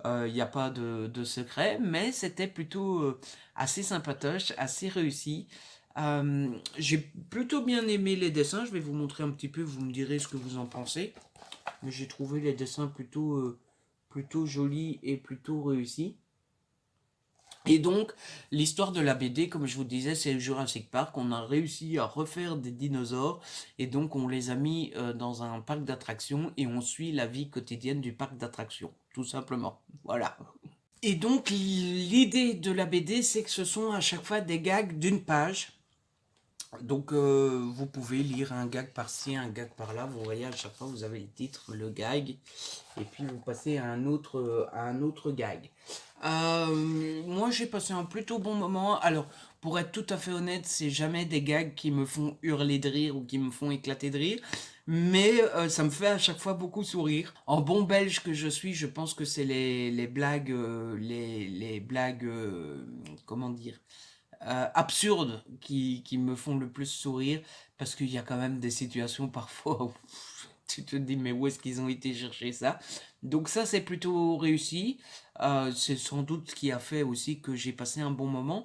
il n'y a pas de secret, mais c'était plutôt assez sympatoche, assez réussi. J'ai plutôt bien aimé les dessins, je vais vous montrer un petit peu, vous me direz ce que vous en pensez. Mais j'ai trouvé les dessins plutôt jolis et plutôt réussis. Et donc, l'histoire de la BD, comme je vous disais, c'est Jurassic Park. On a réussi à refaire des dinosaures et donc on les a mis dans un parc d'attractions et on suit la vie quotidienne du parc d'attractions, tout simplement. Voilà. Et donc, l'idée de la BD, c'est que ce sont à chaque fois des gags d'une page. Donc, vous pouvez lire un gag par-ci, un gag par-là. Vous voyez, à chaque fois, vous avez le titre, le gag, et puis vous passez à un autre gag. Moi, j'ai passé un plutôt bon moment. Alors, pour être tout à fait honnête, c'est jamais des gags qui me font hurler de rire ou qui me font éclater de rire, mais ça me fait à chaque fois beaucoup sourire. En bon belge que je suis, je pense que c'est les blagues, les blagues, comment dire, absurdes qui me font le plus sourire, parce qu'il y a quand même des situations parfois où tu te dis mais où est-ce qu'ils ont été chercher ça. Donc ça c'est plutôt réussi. C'est sans doute ce qui a fait aussi que j'ai passé un bon moment.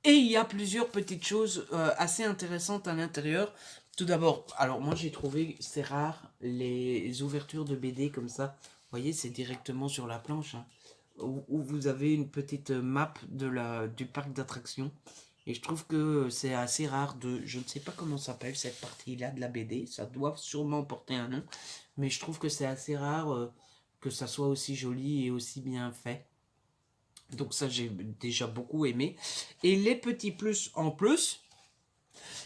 Et il y a plusieurs petites choses assez intéressantes à l'intérieur. Tout d'abord, alors moi j'ai trouvé, c'est rare, les ouvertures de BD comme ça. Vous voyez, c'est directement sur la planche, hein, où vous avez une petite map du parc d'attractions. Et je trouve que c'est assez rare de... Je ne sais pas comment s'appelle cette partie-là de la BD. Ça doit sûrement porter un nom. Mais je trouve que c'est assez rare que ça soit aussi joli et aussi bien fait. Donc ça, j'ai déjà beaucoup aimé. Et les petits plus en plus,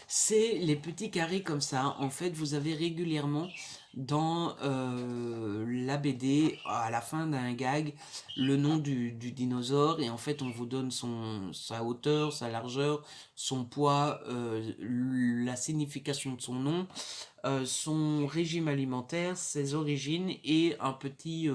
c'est les petits carrés comme ça. En fait, vous avez régulièrement dans la BD, à la fin d'un gag, le nom du dinosaure. Et en fait, on vous donne sa hauteur, sa largeur, son poids, la signification de son nom, son régime alimentaire, ses origines et un petit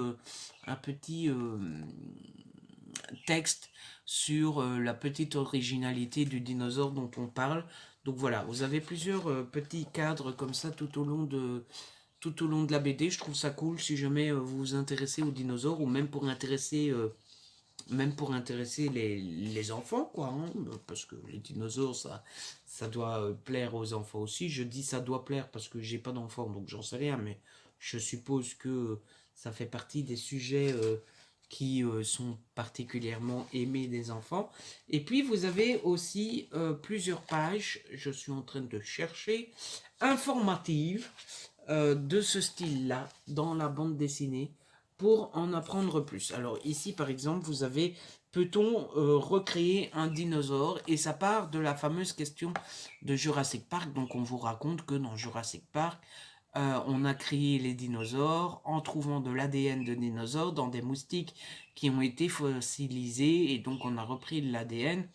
texte sur la petite originalité du dinosaure dont on parle. Donc voilà, vous avez plusieurs petits cadres comme ça tout au long de la BD. Je trouve ça cool si jamais vous vous intéressez aux dinosaures, ou même pour intéresser les enfants, quoi, hein, parce que les dinosaures, ça doit plaire aux enfants aussi. Je dis ça doit plaire parce que j'ai pas d'enfants, donc j'en sais rien, mais je suppose que ça fait partie des sujets qui sont particulièrement aimés des enfants. Et puis vous avez aussi plusieurs pages, je suis en train de chercher, informatives de ce style-là dans la bande dessinée pour en apprendre plus. Alors ici par exemple vous avez peut-on recréer un dinosaure, et ça part de la fameuse question de Jurassic Park. Donc on vous raconte que dans Jurassic Park on a créé les dinosaures en trouvant de l'ADN de dinosaures dans des moustiques qui ont été fossilisés, et donc on a repris l'ADN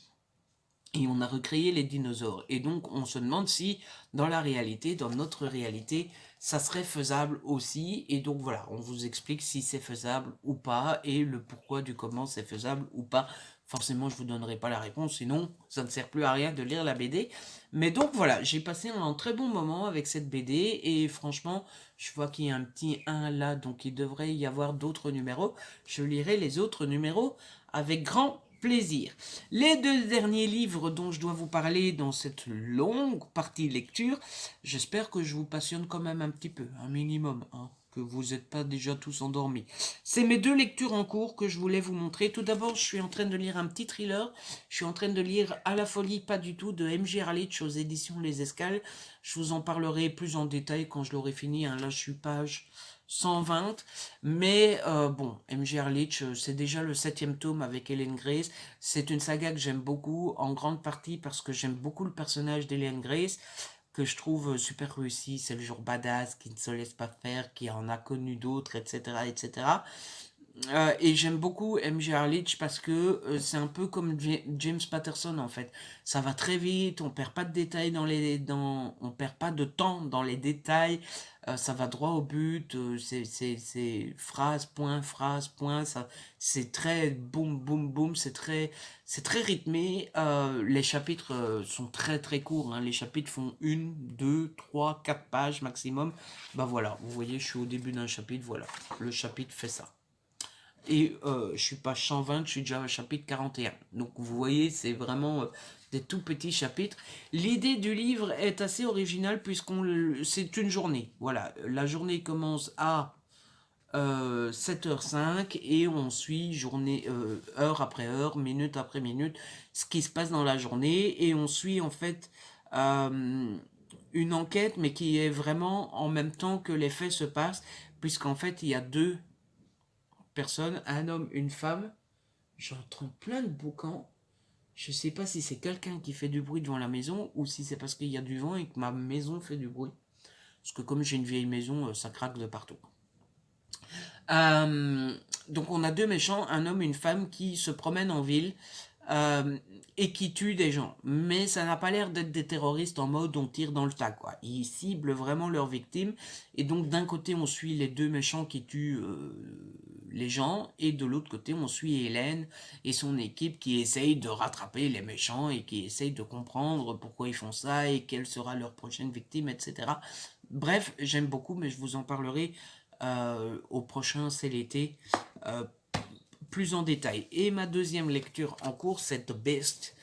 et on a recréé les dinosaures. Et donc on se demande si dans la réalité, dans notre réalité, ça serait faisable aussi. Et donc voilà, on vous explique si c'est faisable ou pas, et le pourquoi du comment c'est faisable ou pas. Forcément, je vous donnerai pas la réponse, sinon ça ne sert plus à rien de lire la BD. Mais donc voilà, j'ai passé un très bon moment avec cette BD, et franchement, je vois qu'il y a un petit 1 là, donc il devrait y avoir d'autres numéros. Je lirai les autres numéros avec grand plaisir. Les deux derniers livres dont je dois vous parler dans cette longue partie lecture, j'espère que je vous passionne quand même un petit peu, un minimum, hein, que vous n'êtes pas déjà tous endormis. C'est mes deux lectures en cours que je voulais vous montrer. Tout d'abord, je suis en train de lire un petit thriller. Je suis en train de lire À la folie, pas du tout, de M.J. Erlich aux éditions Les Escales. Je vous en parlerai plus en détail quand je l'aurai fini, hein. Là, je suis page 120. Mais bon, M.J. Erlich, c'est déjà le 7e tome avec Helen Grace. C'est une saga que j'aime beaucoup, en grande partie parce que j'aime beaucoup le personnage d'Helen Grace, que je trouve super réussi. C'est le genre badass qui ne se laisse pas faire, qui en a connu d'autres, etc., etc. Et j'aime beaucoup M.J. Erlich parce que c'est un peu comme James Patterson en fait. Ça va très vite, on perd pas de détails on perd pas de temps dans les détails. Ça va droit au but. C'est phrase, point. Ça, c'est très boum, boum, boum. C'est très rythmé. Les chapitres sont très très courts, hein. Les chapitres font 1, 2, 3, 4 pages maximum. Bah voilà, vous voyez, je suis au début d'un chapitre. Voilà, le chapitre fait ça. Et je suis pas 120, je suis déjà au chapitre 41. Donc vous voyez, c'est vraiment des tout petits chapitres. L'idée du livre est assez originale c'est une journée. Voilà, la journée commence à 7h05 et on suit heure après heure, minute après minute, ce qui se passe dans la journée, et on suit en fait une enquête, mais qui est vraiment en même temps que les faits se passent, puisqu'en fait il y a deux personne, un homme, une femme. J'entends plein de boucans. Je sais pas si c'est quelqu'un qui fait du bruit devant la maison ou si c'est parce qu'il y a du vent et que ma maison fait du bruit. Parce que comme j'ai une vieille maison, ça craque de partout. Euh, donc on a deux méchants, un homme et une femme qui se promènent en ville et qui tuent des gens. Mais ça n'a pas l'air d'être des terroristes en mode on tire dans le tas, quoi. Ils ciblent vraiment leurs victimes. Et donc d'un côté on suit les deux méchants qui tuent les gens et de l'autre côté on suit Hélène et son équipe qui essaye de rattraper les méchants et qui essaye de comprendre pourquoi ils font ça et quelle sera leur prochaine victime, etc. Bref, j'aime beaucoup, mais je vous en parlerai au prochain C'est l'été plus en détail. Et ma deuxième lecture en cours, c'est The Beast,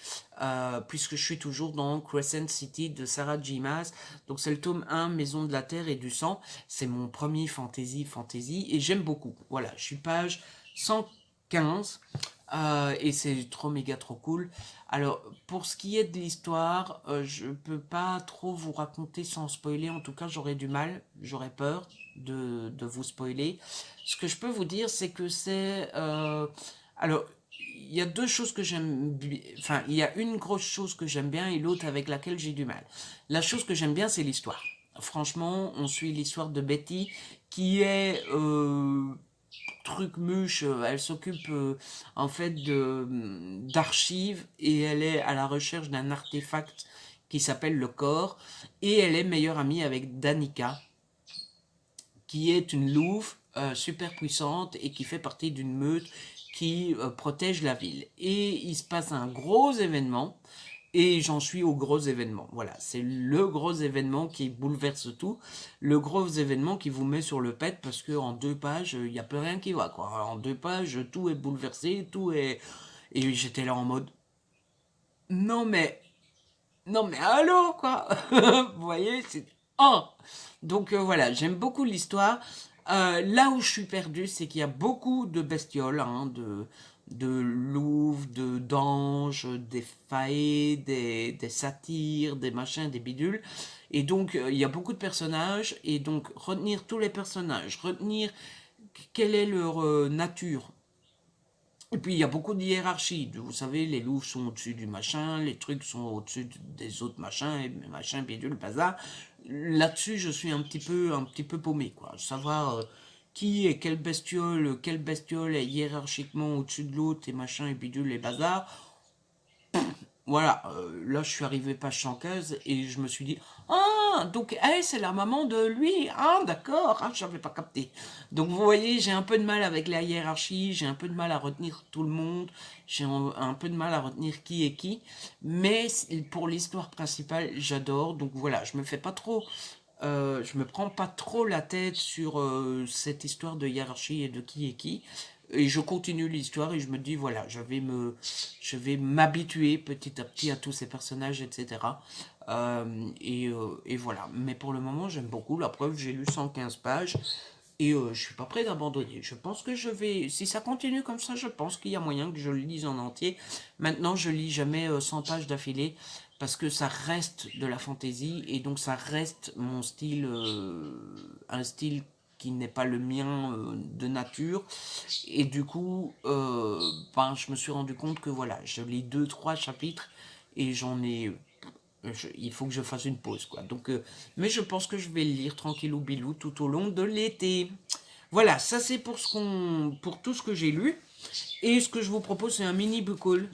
puisque je suis toujours dans Crescent City de Sarah J. Maas. Donc c'est le tome 1, Maison de la Terre et du Sang. C'est mon premier fantasy, et j'aime beaucoup. Voilà, je suis page 115, et c'est trop méga trop cool. Alors, pour ce qui est de l'histoire, je peux pas trop vous raconter sans spoiler. En tout cas, j'aurais du mal, j'aurais peur de vous spoiler. Ce que je peux vous dire, c'est que c'est... alors, il y a deux choses que j'aime bien. Enfin, il y a une grosse chose que j'aime bien et l'autre avec laquelle j'ai du mal. La chose que j'aime bien, c'est l'histoire. Franchement, on suit l'histoire de Betty, qui est truc muche. Elle s'occupe en fait d'archives et elle est à la recherche d'un artefact qui s'appelle le corps. Et elle est meilleure amie avec Danica, qui est une louve super puissante et qui fait partie d'une meute qui protège la ville. Et il se passe un gros événement, et j'en suis au gros événement. Voilà, c'est le gros événement qui bouleverse tout, le gros événement qui vous met sur le pet, parce que en 2 pages, il n'y a plus rien qui va, quoi. En 2 pages, tout est bouleversé, tout est... Et j'étais là en mode, non mais, non mais allô, quoi. Vous voyez, c'est... Oh. Donc voilà, j'aime beaucoup l'histoire. Là où je suis perdu, c'est qu'il y a beaucoup de bestioles, hein, de louves, d'anges, des faées, des satyres, des machins, des bidules. Et donc il y a beaucoup de personnages, et donc retenir tous les personnages, retenir quelle est leur nature. Et puis il y a beaucoup de hiérarchie. Vous savez, les loups sont au-dessus du machin, les trucs sont au-dessus des autres machins, et machin, bidule, bazar. Là-dessus, je suis un petit peu paumé, quoi. Savoir qui est quelle bestiole est hiérarchiquement au-dessus de l'autre, et machin, et bidule, et bazar. Voilà, là je suis arrivé page 115 et je me suis dit, ah, donc elle c'est la maman de lui, ah d'accord, ah, j'avais pas capté. Donc vous voyez, j'ai un peu de mal avec la hiérarchie, j'ai un peu de mal à retenir tout le monde, j'ai un peu de mal à retenir qui est qui, mais pour l'histoire principale, j'adore, donc voilà, je me prends pas trop la tête sur cette histoire de hiérarchie et de qui est qui. Et je continue l'histoire et je me dis, voilà, je vais m'habituer petit à petit à tous ces personnages, etc. Et voilà. Mais pour le moment, j'aime beaucoup. La preuve, j'ai lu 115 pages et je suis pas prêt d'abandonner. Je pense que je vais, si ça continue comme ça, je pense qu'il y a moyen que je le lise en entier. Maintenant, je lis jamais 100 pages d'affilée parce que ça reste de la fantaisie et donc ça reste mon style, un style qui n'est pas le mien de nature. Et du coup, ben, je me suis rendu compte que voilà, je lis 2, 3 chapitres et il faut que je fasse une pause, quoi. Donc, mais je pense que je vais le lire tranquillou bilou tout au long de l'été. Voilà, ça c'est pour tout ce que j'ai lu. Et ce que je vous propose, c'est un mini book haul.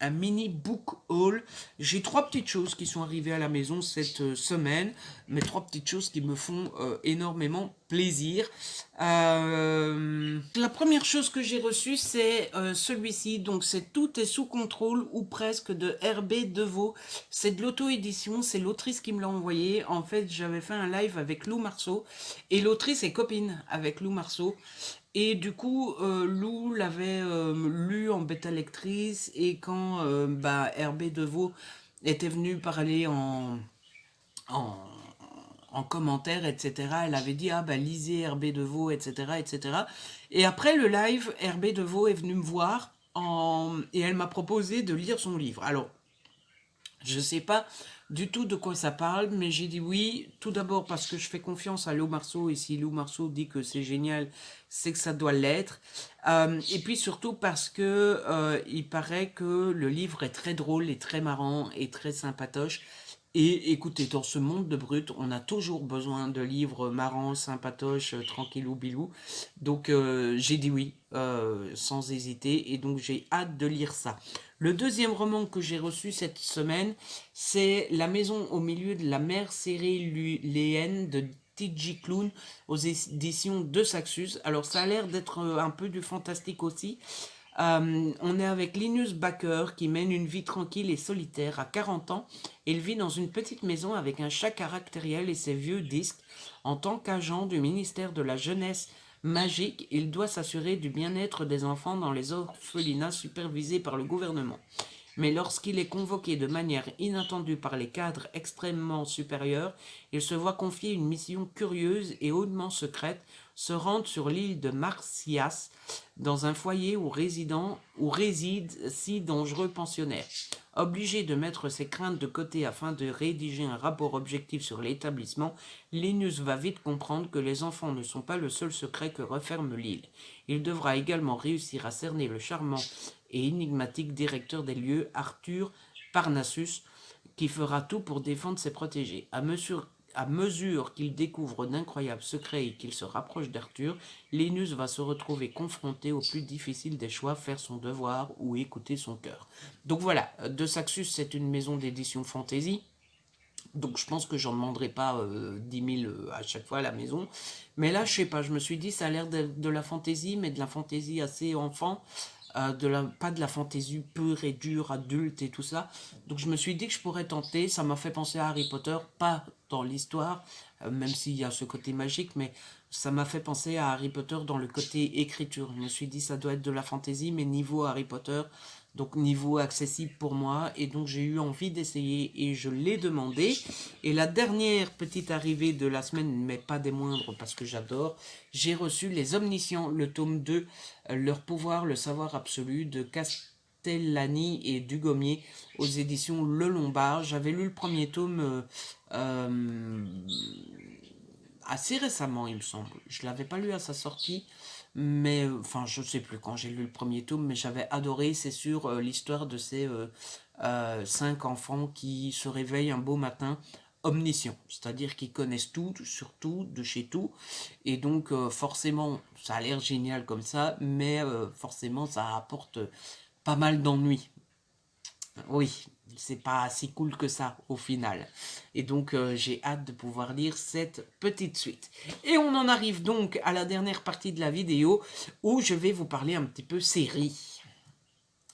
Un mini book haul. J'ai 3 petites choses qui sont arrivées à la maison cette semaine, mais 3 petites choses qui me font énormément plaisir. La première chose que j'ai reçue, c'est celui-ci. Donc, c'est Tout est sous contrôle ou presque de Herbé Deveau. C'est de l'auto-édition. C'est l'autrice qui me l'a envoyé. En fait, j'avais fait un live avec Lou Marceau et l'autrice est copine avec Lou Marceau. Et du coup, Lou l'avait lu en bêta lectrice et quand bah, Herbé Deveau était venu parler en, en commentaire, etc., elle avait dit, ah bah lisez Herbé Deveau, etc., etc. Et après le live, Herbé Deveau est venu me voir et elle m'a proposé de lire son livre. Alors, je sais pas du tout de quoi ça parle, mais j'ai dit oui, tout d'abord parce que je fais confiance à Lou Marceau, et si Lou Marceau dit que c'est génial, c'est que ça doit l'être. Et puis surtout parce que il paraît que le livre est très drôle et très marrant et très sympatoche. Et écoutez, dans ce monde de brut, on a toujours besoin de livres marrants, sympatoches, tranquillou bilou. Donc j'ai dit oui, sans hésiter, et donc j'ai hâte de lire ça. Le deuxième roman que j'ai reçu cette semaine, c'est La maison au milieu de la mer céruléenne de T.J. Klune aux éditions de Saxus. Alors ça a l'air d'être un peu du fantastique aussi. On est avec Linus Baker qui mène une vie tranquille et solitaire à 40 ans. Il vit dans une petite maison avec un chat caractériel et ses vieux disques. En tant qu'agent du ministère de la Jeunesse magique, il doit s'assurer du bien-être des enfants dans les orphelinats supervisés par le gouvernement. Mais lorsqu'il est convoqué de manière inattendue par les cadres extrêmement supérieurs, il se voit confier une mission curieuse et hautement secrète, se rendre sur l'île de Marsyas, dans un foyer où réside 6 dangereux pensionnaires. Obligé de mettre ses craintes de côté afin de rédiger un rapport objectif sur l'établissement, Linus va vite comprendre que les enfants ne sont pas le seul secret que referme l'île. Il devra également réussir à cerner le charmant et énigmatique directeur des lieux, Arthur Parnassus, qui fera tout pour défendre ses protégés. À mesure qu'il découvre d'incroyables secrets et qu'il se rapproche d'Arthur, Linus va se retrouver confronté au plus difficile des choix, faire son devoir ou écouter son cœur. Donc voilà, De Saxus, c'est une maison d'édition fantasy. Donc je pense que j'en demanderai pas 10 000 à chaque fois à la maison. Mais là, je sais pas, je me suis dit, ça a l'air de la fantaisie, mais de la fantaisie assez enfant. Pas de la fantaisie pure et dure, adulte et tout ça. Donc je me suis dit que je pourrais tenter. Ça m'a fait penser à Harry Potter, pas dans l'histoire, même s'il y a ce côté magique, mais ça m'a fait penser à Harry Potter dans le côté écriture. Je me suis dit, ça doit être de la fantaisie, mais niveau Harry Potter, donc niveau accessible pour moi, et donc j'ai eu envie d'essayer et je l'ai demandé. Et la dernière petite arrivée de la semaine, mais pas des moindres parce que j'adore, j'ai reçu Les Omniscients, le tome 2, Leur pouvoir, le savoir absolu de Castellani et Dugommier aux éditions Le Lombard. J'avais lu le premier tome assez récemment, il me semble. Je l'avais pas lu à sa sortie, mais enfin, je sais plus quand j'ai lu le premier tome, mais j'avais adoré. C'est sur l'histoire de ces 5 enfants qui se réveillent un beau matin omniscients, c'est-à-dire qu'ils connaissent tout, sur tout, de chez tout, et donc forcément, ça a l'air génial comme ça, mais forcément, ça apporte pas mal d'ennuis. Oui, c'est pas si cool que ça au final. Et donc j'ai hâte de pouvoir lire cette petite suite. Et on en arrive donc à la dernière partie de la vidéo où je vais vous parler un petit peu série.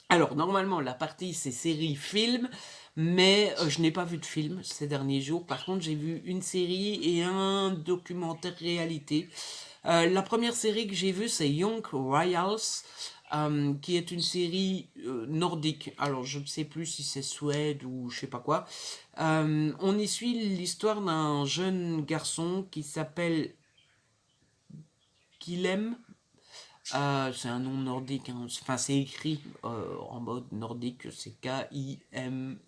Alors normalement la partie c'est série film, mais je n'ai pas vu de film ces derniers jours. Par contre j'ai vu une série et un documentaire réalité. La première série que j'ai vue c'est Young Royals, qui est une série nordique. Alors je ne sais plus si c'est Suède ou je sais pas quoi. On y suit l'histoire d'un jeune garçon qui s'appelle Kilem. C'est un nom nordique, hein. Enfin c'est écrit en mode nordique, c'est K-I-M-M-E-L-C-H,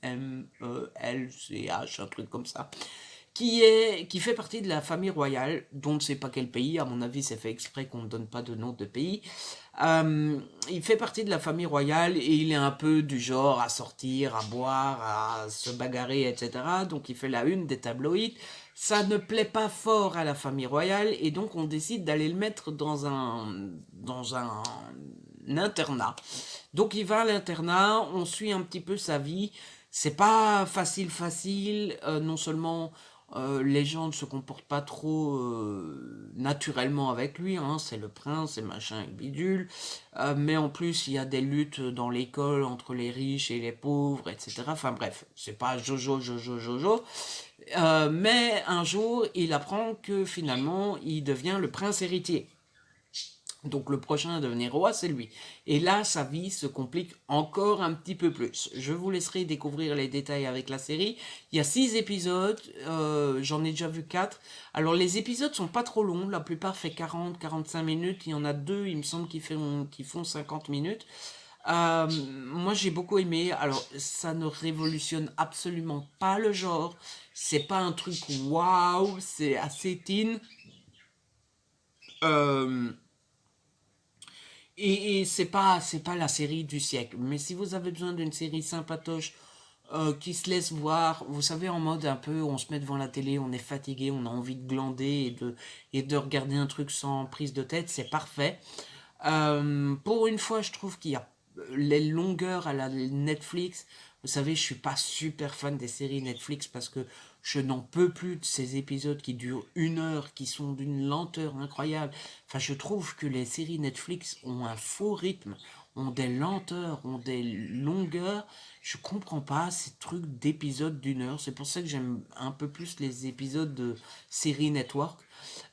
un truc comme ça, qui fait partie de la famille royale, dont on ne sait pas quel pays, à mon avis c'est fait exprès qu'on ne donne pas de nom de pays. Il fait partie de la famille royale et il est un peu du genre à sortir, à boire, à se bagarrer, etc. Donc il fait la une des tabloïds. Ça ne plaît pas fort à la famille royale et donc on décide d'aller le mettre dans un internat. Donc il va à l'internat, on suit un petit peu sa vie. C'est pas facile. Non seulement les gens ne se comportent pas trop naturellement avec lui, hein, c'est le prince et machin et bidule, mais en plus il y a des luttes dans l'école entre les riches et les pauvres, etc. Enfin bref, c'est pas Jojo. Mais un jour, il apprend que finalement, il devient le prince héritier. Donc le prochain à devenir roi, c'est lui. Et là, sa vie se complique encore un petit peu plus. Je vous laisserai découvrir les détails avec la série. Il y a 6 épisodes, j'en ai déjà vu 4. Alors les épisodes sont pas trop longs, la plupart fait 40-45 minutes. Il y en a 2, il me semble, qui font 50 minutes. Moi, j'ai beaucoup aimé. Alors, ça ne révolutionne absolument pas le genre. C'est pas un truc waouh, c'est assez teen. Euh, et c'est pas la série du siècle. Mais si vous avez besoin d'une série sympatoche qui se laisse voir, vous savez, en mode un peu, on se met devant la télé, on est fatigué, on a envie de glander et de regarder un truc sans prise de tête, c'est parfait. Pour une fois, je trouve qu'il y a les longueurs à la Netflix. Vous savez, je suis pas super fan des séries Netflix parce que je n'en peux plus de ces épisodes qui durent 1 heure, qui sont d'une lenteur incroyable. Enfin, je trouve que les séries Netflix ont un faux rythme, ont des lenteurs, ont des longueurs. Je comprends pas ces trucs d'épisodes d'1 heure. C'est pour ça que j'aime un peu plus les épisodes de séries network.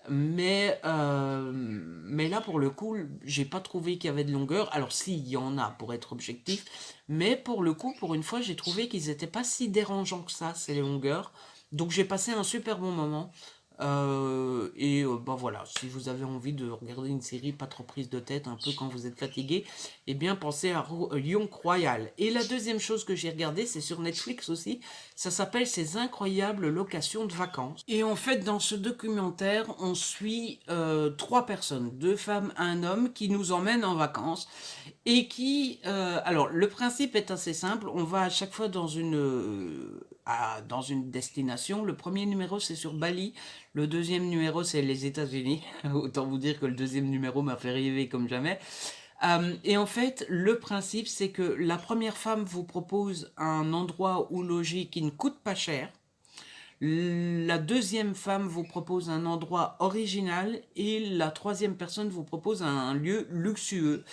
Mais là, pour le coup, j'ai pas trouvé qu'il y avait de longueur. Alors, si, il y en a, pour être objectif. Mais pour le coup, pour une fois, j'ai trouvé qu'ils étaient pas si dérangeants que ça, ces longueurs. Donc, j'ai passé un super bon moment. Bah voilà, si vous avez envie de regarder une série pas trop prise de tête, un peu quand vous êtes fatigué, eh bien pensez à Young Royal. Et la deuxième chose que j'ai regardé, c'est sur Netflix aussi, ça s'appelle Ces incroyables locations de vacances. Et en fait, dans ce documentaire, on suit 3 personnes, 2 femmes, un homme, qui nous emmènent en vacances et qui... alors, le principe est assez simple. On va à chaque fois dans une destination. Le premier numéro, c'est sur Bali. Le deuxième numéro, c'est les États-Unis. Autant vous dire que le deuxième numéro m'a fait rêver comme jamais. Et en fait, le principe, c'est que la première femme vous propose un endroit où loger qui ne coûte pas cher. La deuxième femme vous propose un endroit original et la troisième personne vous propose un lieu luxueux.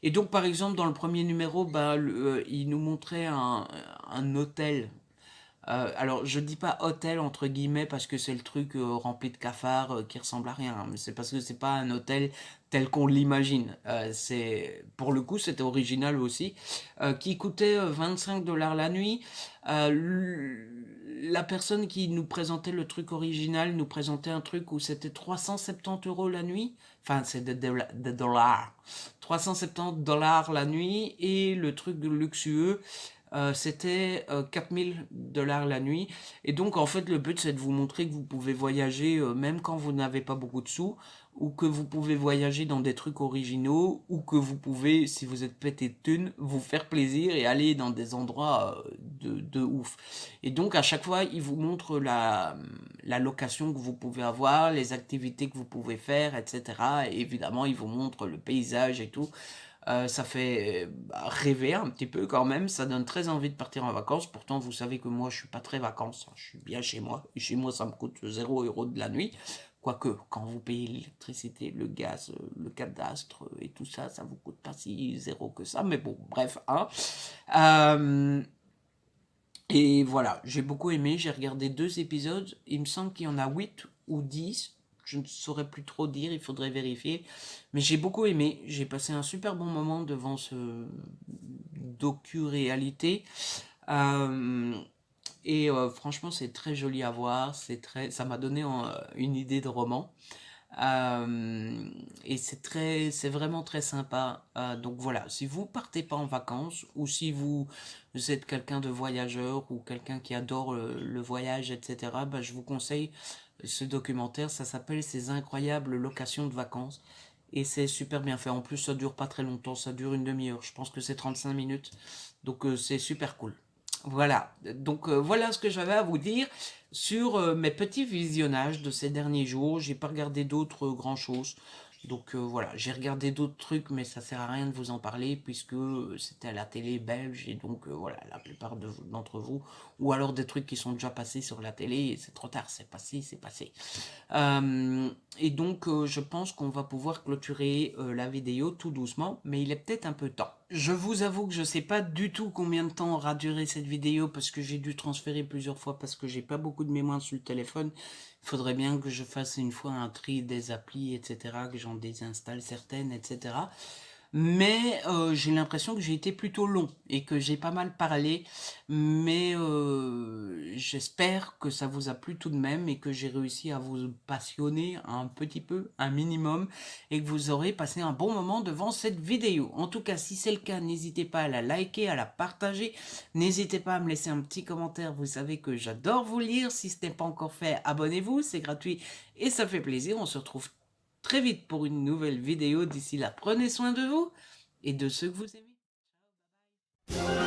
Et donc, par exemple, dans le premier numéro, bah, il nous montrait un hôtel. Alors, je dis pas hôtel entre guillemets parce que c'est le truc rempli de cafards qui ressemble à rien, hein, mais c'est parce que c'est pas un hôtel tel qu'on l'imagine. C'est pour le coup, c'était original aussi, qui coûtait 25 $ la nuit. La personne qui nous présentait le truc original nous présentait un truc où c'était 370 € la nuit. Enfin, c'est des dollars. 370 $ la nuit et le truc luxueux c'était 4 000 $ la nuit. Et donc, en fait, le but, c'est de vous montrer que vous pouvez voyager même quand vous n'avez pas beaucoup de sous, ou que vous pouvez voyager dans des trucs originaux, ou que vous pouvez, si vous êtes pété de thunes, vous faire plaisir et aller dans des endroits de ouf. Et donc, à chaque fois, il vous montre la location que vous pouvez avoir, les activités que vous pouvez faire, etc. Et évidemment, il vous montre le paysage et tout. Ça fait rêver un petit peu quand même, ça donne très envie de partir en vacances. Pourtant, vous savez que moi, je suis pas très vacances, hein. Je suis bien chez moi. Et chez moi, ça me coûte 0 € de la nuit. Quoique, quand vous payez l'électricité, le gaz, le cadastre et tout ça, ça vous coûte pas si zéro que ça. Mais bon, bref, hein. Euh, et voilà, j'ai beaucoup aimé. J'ai regardé 2 épisodes. Il me semble qu'il y en a 8 ou 10. Je ne saurais plus trop dire, il faudrait vérifier. Mais j'ai beaucoup aimé. J'ai passé un super bon moment devant ce docu-réalité. Euh, Franchement, c'est très joli à voir. Ça m'a donné une idée de roman. Euh, et c'est vraiment très sympa. Donc voilà, si vous partez pas en vacances ou si vous êtes quelqu'un de voyageur ou quelqu'un qui adore le voyage, etc., bah, je vous conseille ce documentaire. Ça s'appelle Ces incroyables locations de vacances. Et c'est super bien fait. En plus, ça dure pas très longtemps. Ça dure une demi-heure. Je pense que c'est 35 minutes. Donc c'est super cool. Voilà, donc voilà ce que j'avais à vous dire sur mes petits visionnages de ces derniers jours. J'ai pas regardé d'autres grand choses. Donc voilà, j'ai regardé d'autres trucs, mais ça sert à rien de vous en parler puisque c'était à la télé belge et donc voilà, la plupart d'entre vous, ou alors des trucs qui sont déjà passés sur la télé et c'est trop tard, c'est passé, c'est passé. Et donc, je pense qu'on va pouvoir clôturer la vidéo tout doucement, mais il est peut-être un peu temps. Je vous avoue que je sais pas du tout combien de temps aura duré cette vidéo parce que j'ai dû transférer plusieurs fois parce que j'ai pas beaucoup de mémoire sur le téléphone. Il faudrait bien que je fasse une fois un tri des applis, etc., que j'en désinstalle certaines, etc. mais j'ai l'impression que j'ai été plutôt long et que j'ai pas mal parlé, mais j'espère que ça vous a plu tout de même et que j'ai réussi à vous passionner un petit peu, un minimum, et que vous aurez passé un bon moment devant cette vidéo. En tout cas, si c'est le cas, n'hésitez pas à la liker, à la partager, n'hésitez pas à me laisser un petit commentaire, vous savez que j'adore vous lire. Si ce n'est pas encore fait, abonnez-vous, c'est gratuit et ça fait plaisir. On se retrouve très vite pour une nouvelle vidéo. D'ici là, prenez soin de vous et de ceux que vous aimez.